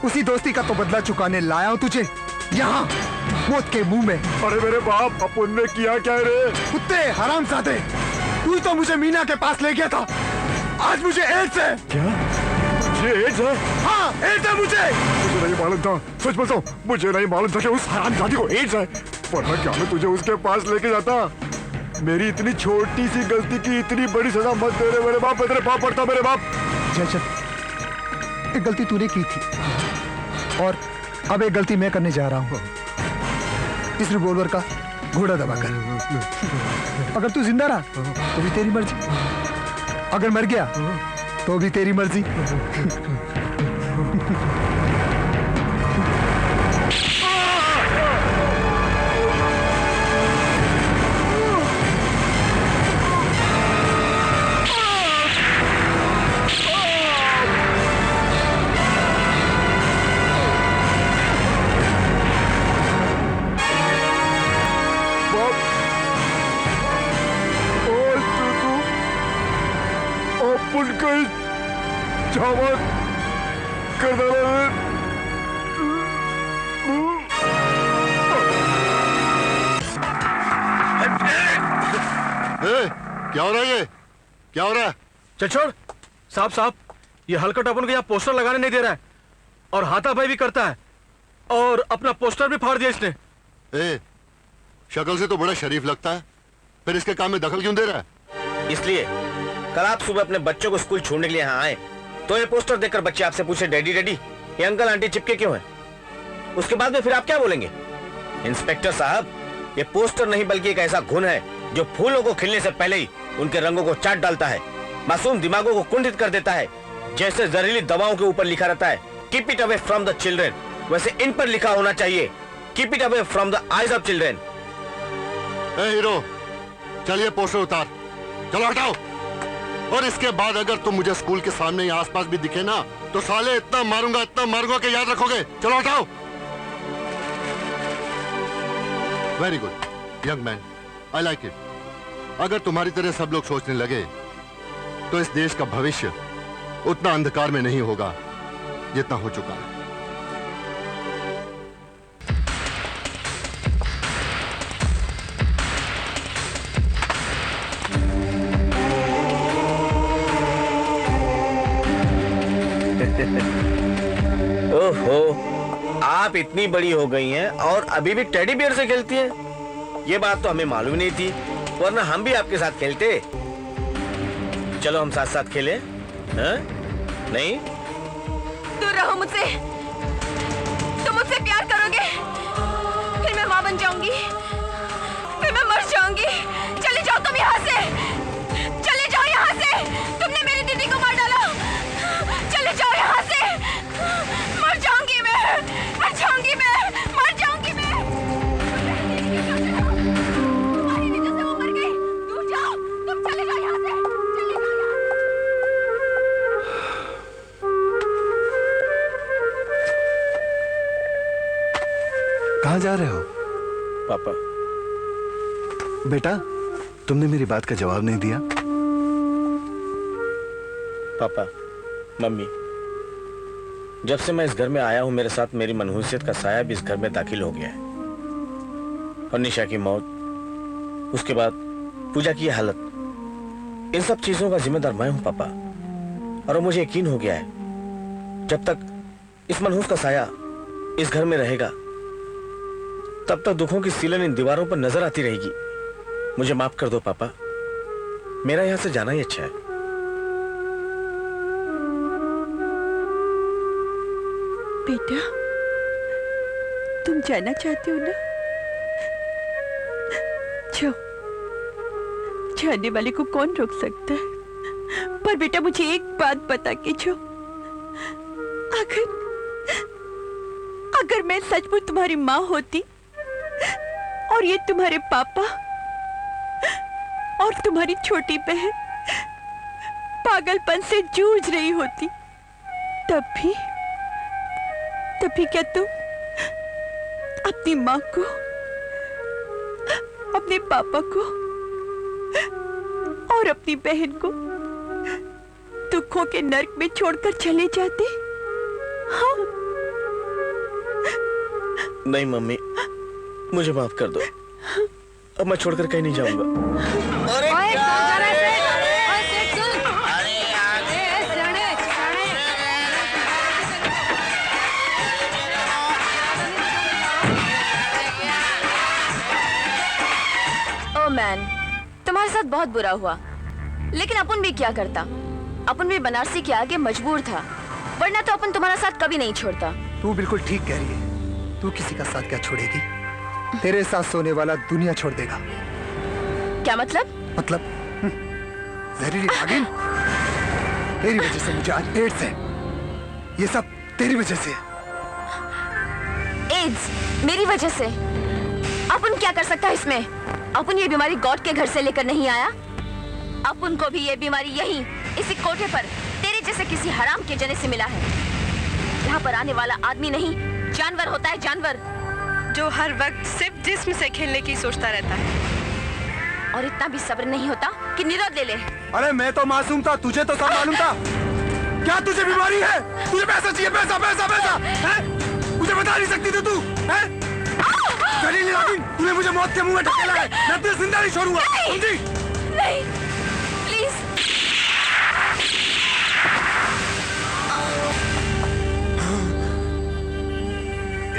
उसी दोस्ती का तो बदला चुकाने लाया हूं तुझे यहाँ, मौत के मुंह में। अरे मेरे बाप, अपन ने किया क्या रे? कुत्ते हरामजादे, तू तो मुझे मीना के पास ले गया था, आज मुझे एड्स है। क्या? ये एड्स है? हाँ, एड्स है मुझे नहीं मालूम था, सच बताओ, मुझे नहीं मालूम था कि उस हरामजादी को एड्स है, वरना क्या मैं तुझे उसके पास लेके जाता। मेरी इतनी छोटी सी गलती की इतनी बड़ी सजा मत दे रे मेरे बाप, मैं तेरे पाप पड़ता मेरे बाप। जयचंद, एक गलती तूने की थी और अब एक गलती मैं करने जा रहा हूँ। इस रिवॉल्वर का घोड़ा दबा कर। अगर तू जिंदा रहा तो भी तेरी मर्जी, अगर मर गया तो भी तेरी मर्जी। क्या हो रहा है? ये क्या हो रहा है? चल छोड़। साहब साहब, ये हलकट अपन को यहाँ पोस्टर लगाने नहीं दे रहा है और हाथापाई भी करता है और अपना पोस्टर भी फाड़ दिया इसने। शक्ल से तो बड़ा शरीफ लगता है, फिर इसके काम में दखल क्यों दे रहा है? इसलिए कल आप सुबह अपने बच्चों को स्कूल छोड़ने के लिए यहाँ आए तो ये पोस्टर देखकर बच्चे आपसे पूछे डैडी डैडी ये अंकल आंटी चिपके क्यों हैं? उसके बाद में फिर आप क्या बोलेंगे? इंस्पेक्टर साहब, ये पोस्टर नहीं बल्कि एक ऐसा घुन है जो फूलों को खिलने से पहले ही उनके रंगों को चाट डालता है, मासूम दिमागों को कुंठित कर देता है। जैसे जहरीली दवाओं के ऊपर लिखा रहता है keep it away from the children, वैसे इन पर लिखा होना चाहिए keep it away from the eyes of children. Hero, चलिए पोस्टर उतार, चलो हटाओ। और इसके बाद अगर तुम मुझे स्कूल के सामने या आसपास भी दिखे ना तो साले इतना मारूंगा कि याद रखोगे। चलो हटाओ। Very good young man, I like it. अगर तुम्हारी तरह सब लोग सोचने लगे तो इस देश का भविष्य उतना अंधकार में नहीं होगा जितना हो चुका है। ओहो, आप इतनी बड़ी हो गई हैं और अभी भी टेडी बियर से खेलती हैं? ये बात तो हमें मालूम नहीं थी, वरना हम भी आपके साथ खेलते। चलो हम साथ साथ खेलें, हाँ? नहीं? दूर रहो मुझसे। तुम मुझसे प्यार करोगे, फिर मैं माँ बन जाऊंगी, फिर मैं मर जाऊंगी। चले जाओ तुम यहाँ से, चले जाओ यहाँ से। तुमने मेरी दीदी को मार डाला। चले जाओ यहाँ से। मर जाऊंगी मैं, मर जाऊंगी मैं, मर जाऊंगी मैं। तुम्हारी वजह से वो मर गई। दूर जाओ, तुम चले जाओ यहाँ से, चले जाओ यहाँ से। कहाँ जा रहे हो? पापा। बेटा, तुमने मेरी बात का जवाब नहीं दिया। पापा, मम्मी, जब से मैं इस घर में आया हूं मेरे साथ मेरी मनहूसियत का साया भी इस घर में दाखिल हो गया है। और निशा की मौत, उसके बाद पूजा की हालत, इन सब चीजों का जिम्मेदार मैं हूं पापा। और मुझे यकीन हो गया है, जब तक इस मनहूस का साया इस घर में रहेगा तब तक दुखों की सीलन इन दीवारों पर नजर आती रहेगी। मुझे माफ कर दो पापा, मेरा यहां से जाना ही अच्छा है। बेटा, तुम जाना चाहते हो ना? जाओ, जाने वाले को कौन रोक सकता है? पर बेटा मुझे एक बात बता के जाओ, अगर मैं सचमुच तुम्हारी माँ होती और ये तुम्हारे पापा और तुम्हारी छोटी बहन पागलपन से जूझ रही होती, तब भी क्या तुम अपनी माँ को, अपने पापा को और अपनी बहन को दुखों के नर्क में छोड़कर चले जाते? हाँ? नहीं मम्मी, मुझे माफ कर दो, अब मैं छोड़कर कहीं नहीं जाऊंगा। अरे ओ मैन, तुम्हारे साथ बहुत बुरा हुआ, लेकिन अपन भी क्या करता? अपन भी बनारसी के आगे मजबूर था, वरना तो अपन तुम्हारा साथ कभी नहीं छोड़ता। तू बिल्कुल ठीक कह रही है। तू किसी का साथ क्या छोड़ेगी? तेरे साथ सोने वाला दुनिया छोड़ देगा। क्या मतलब? मतलब जहरीली नागिन, तेरी वजह से मुझे आज एड्स है। ये सब तेरी वजह से। एड्स मेरी वजह से? अपन क्या कर सकता है इसमें? अपन ये बीमारी गॉड के घर से लेकर नहीं आया। अपन को भी ये बीमारी यहीं इसी कोठे पर तेरे जैसे किसी हराम के जने से मिला है। यहाँ पर आने वाला आदमी नहीं, जानवर होता है, जानवर, जो हर वक्त सिर्फ जिस्म से खेलने की सोचता रहता है। और इतना भी सब्र नहीं होता कि निरोध ले ले। अरे मैं तो मासूम था, तुझे तो सब मालूम था। क्या तुझे बीमारी है? तुझे पैसा चाहिए, पैसा पैसा पैसा है? मुझे बता नहीं सकती तू है? जहरीली नागिन, तूने मुझे मौत के मुंह में ढकेला है। मैं तुझे जिंदा नहीं छोड़ूंगा, समझी? नहीं, प्लीज।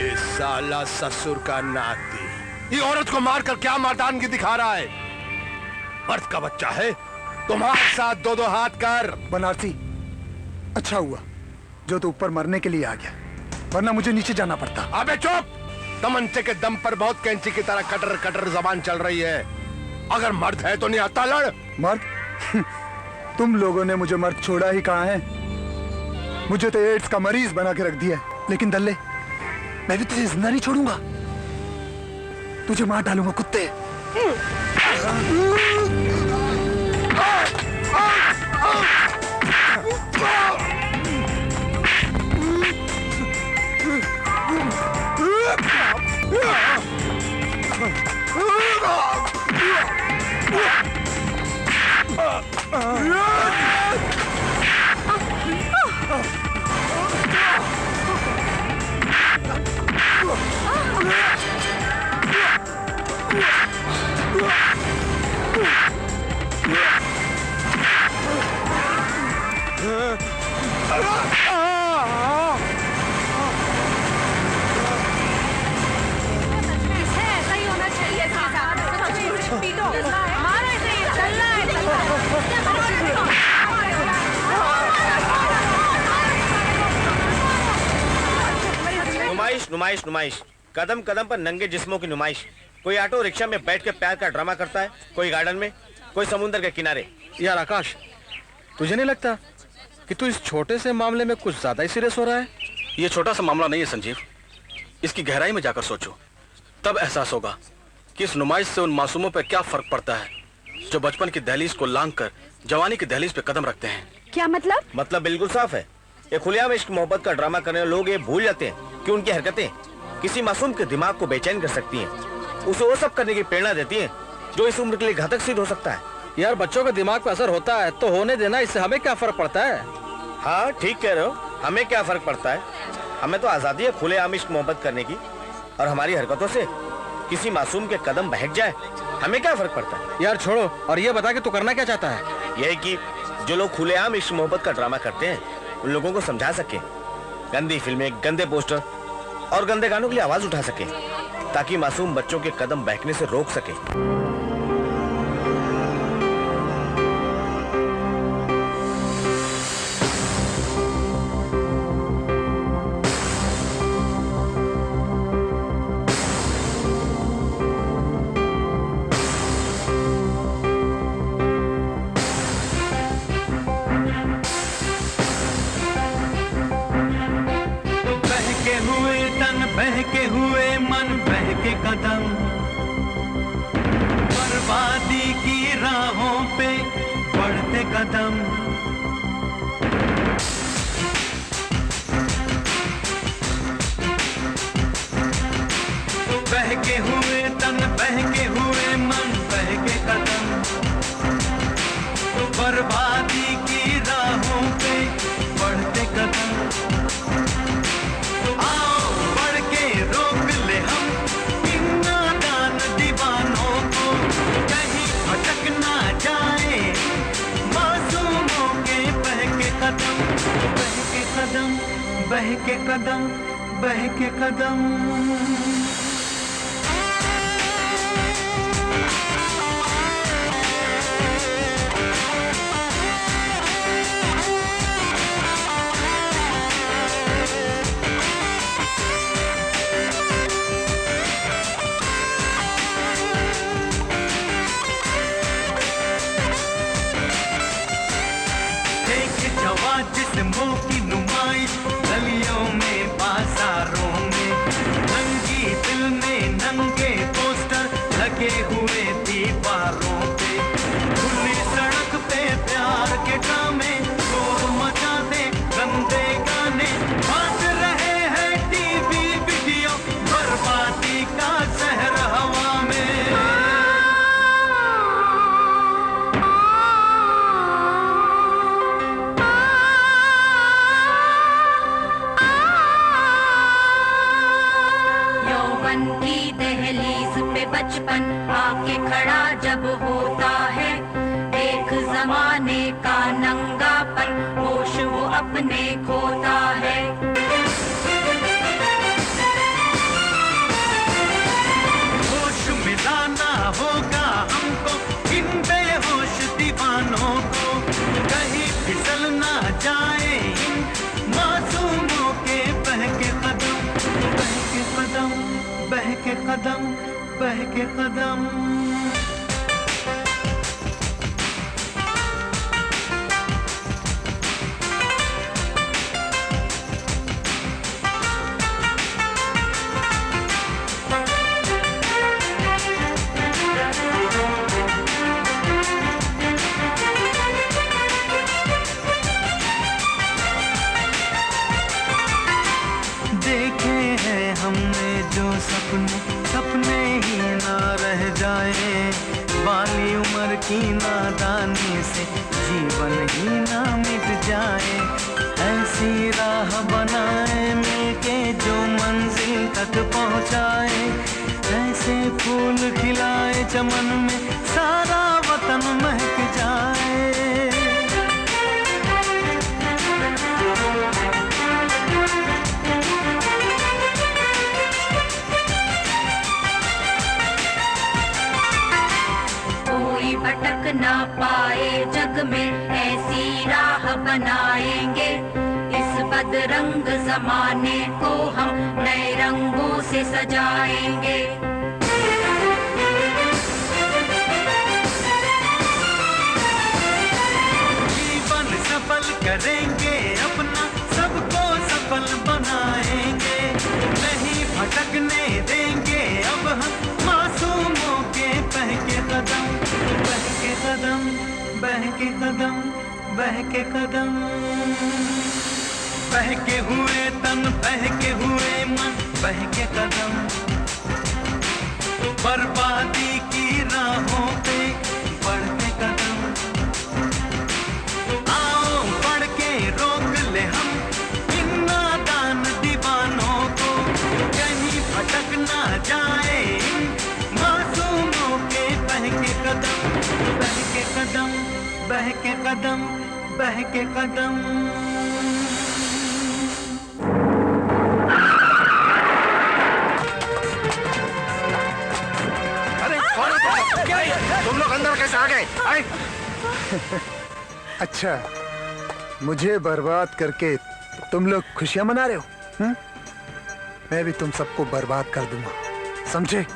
इस साला ससुर का नाती, ये औरत को मारकर क्या मर्दानगी दिखा रहा है? मर्द का बच्चा है, तुम्हारे साथ दो दो हाथ कर। बनारसी, अच्छा हुआ जो तू ऊपर मरने के लिए आ गया, वरना मुझे नीचे जाना पड़ता। अबे चुप! तमंचे के दम पर बहुत कैंची की तरह कटर कटर जबान चल रही है। अगर मर्द है तो नहीं आता लड़। मर्द? तुम लोगों ने मुझे मर्द छोड़ा ही कहाँ है? मुझे तो एड्स का मरीज बना के रख दिया। लेकिन दल्ले, मैं भी तुझे जिंदा नहीं छोड़ूंगा, तुझे मार डालूंगा कुत्ते। नुमाइश नुमाइश, कदम कदम पर नंगे जिस्मों की नुमाइश। कोई ऑटो रिक्शा में बैठ के प्यार का ड्रामा करता है, कोई गार्डन में, कोई समुद्र के किनारे। यार आकाश, तुझे नहीं लगता कि तू इस छोटे से मामले में कुछ ज्यादा ही सीरियस हो रहा है? ये छोटा सा मामला नहीं है संजीव, इसकी गहराई में जाकर सोचो, तब एहसास होगा कि इस नुमाइश से उन मासूमों पर क्या फर्क पड़ता है जो बचपन की दहलीज को लांघ कर जवानी की दहलीज पे कदम रखते हैं। क्या मतलब? मतलब बिल्कुल साफ है। ये खुलेआम इश्क मोहब्बत का ड्रामा करने वाले लोग ये भूल जाते हैं कि उनकी हरकतें किसी मासूम के दिमाग को बेचैन कर सकती हैं, उसे वो सब करने की प्रेरणा देती हैं जो इस उम्र के लिए घातक सिद्ध हो सकता है। यार बच्चों के दिमाग पे असर होता है तो होने देना, इससे हमें क्या फर्क पड़ता है? हाँ ठीक कह रहे हो, हमें क्या फर्क पड़ता है? हमें तो आजादी है खुलेआम इश्क मोहब्बत करने की, और हमारी हरकतों से किसी मासूम के कदम बहक जाए, हमें क्या फर्क पड़ता है? यार छोड़ो और ये बता कि तू करना क्या चाहता है? यह कि जो लोग खुलेआम इश्क मोहब्बत का ड्रामा करते हैं उन लोगों को समझा सके, गंदी फिल्में, गंदे पोस्टर और गंदे गानों के लिए आवाज उठा सके, ताकि मासूम बच्चों के कदम बहकने से रोक सके। बहके हुए मन, बहके कदम, बर्बादी की राहों पे बढ़ते कदम। बहके हुए तन, बहके हुए मन, बहके कदम, बर्बादी की राहों पे बढ़ते कदम। बहके कदम, बहके कदम। एक जवा जिस्मों की नुमाइश, गलियों में, बाजारों में, नंगी दिल में नंगे पोस्टर लगे हुए दीवारों पे, खुली सड़क पे प्यार के ड्रामे, शोर मचाते गंदे गाने, बांट रहे हैं टीवी वीडियो, बर्बादी का जहर हवा में। की दहलीज पे बचपन आके खड़ा जब होता है, एक जमाने का नंगापन, होश वो अपने खोता है। होश मिलाना होगा हमको इन बेहोश दीवानों को, कहीं फिसल ना जाए इन मासूमों के बहके कदम, बहके कदम, बहके कदम, बहके कदम। देखे हैं हमने जो सपने, सपने ही ना रह जाए, बाली उम्र की नादानी से जीवन ही ना मिट जाए, ऐसी राह बनाए मिलके जो मंजिल तक पहुंचाए, ऐसे फूल खिलाए चमन में सारा वतन महक जाए। भटक ना पाए जग में, ऐसी राह बनाएंगे, इस बदरंग जमाने को हम नए रंगों से सजाएंगे। जीवन सफल करेंगे अपना, सबको सफल बनाएंगे, नहीं भटकने देंगे अब हम मासूमों के बहके कदम, बहके कदम, बहके कदम, बहके कदम, बहके हुए तन, बहके हुए मन, बहके कदम, बर्बादी की राहों पे बढ़ते कदम, आओ बढ़ के रोक ले हम इन नादान दीवानों को, कहीं भटक ना जाए इन मासूमों के बहके कदम, बहके कदम, बहके कदम, बहके कदम। अरे कौन है तुम? क्या है? तुम लोग अंदर कैसे आ गए? आए? अच्छा, मुझे बर्बाद करके तुम लोग खुशियां मना रहे हो? मैं भी तुम सबको बर्बाद कर दूंगा, समझे?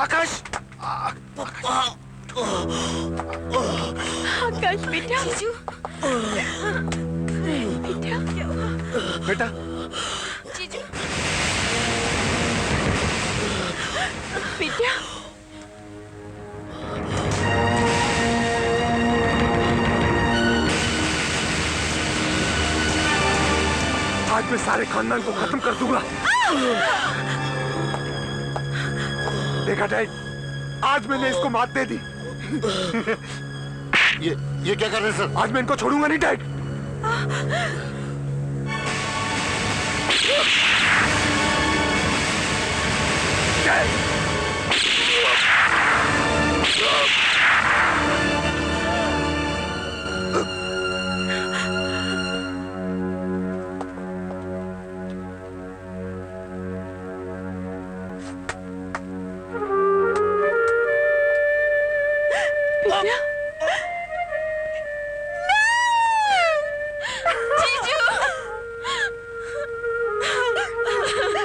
आकाश! आकाश बेटा, जीजू, बेटा, जीजू, बेटा, आज मैं सारे खानदान को खत्म कर दूंगा। देखा डैड, आज मैंने इसको मात दे दी। ये क्या कर रहे हैं सर? आज मैं इनको छोड़ूंगा नहीं डैड।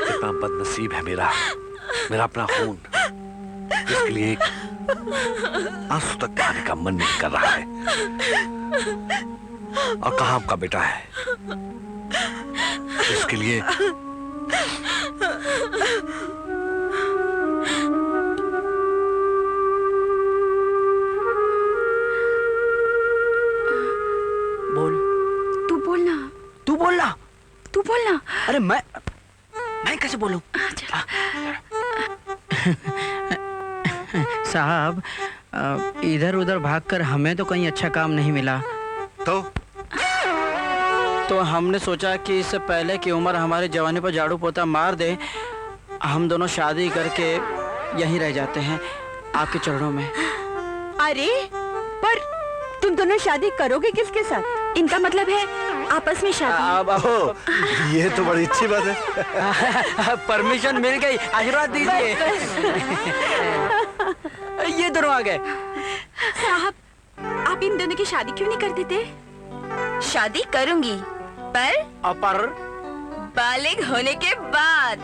कितना बदनसीब है मेरा अपना खून, इसके लिए एक आंसू तक बहाने का मन नहीं कर रहा है। और कहाँ आपका बेटा है, इसके लिए बोल। तू बोलना। तू बोलना। तू बोलना। अरे मैं कैसे बोलूं? साहब, इधर उधर भागकर हमें तो कहीं अच्छा काम नहीं मिला, तो हमने सोचा कि इससे पहले कि उमर हमारी जवानी पर झाड़ू पोता मार दे, हम दोनों शादी करके यहीं रह जाते हैं आपके चरणों में। अरे पर तुम दोनों शादी करोगे किसके साथ? इनका मतलब है आपस में शादी। ये तो बड़ी अच्छी बात है। परमिशन मिल गई, आशीर्वाद दीजिए। ये दोनों आ गए। साहब, आप इन दोनों की शादी क्यों नहीं कर देते? शादी करूंगी, पर पर बालिग होने के बाद।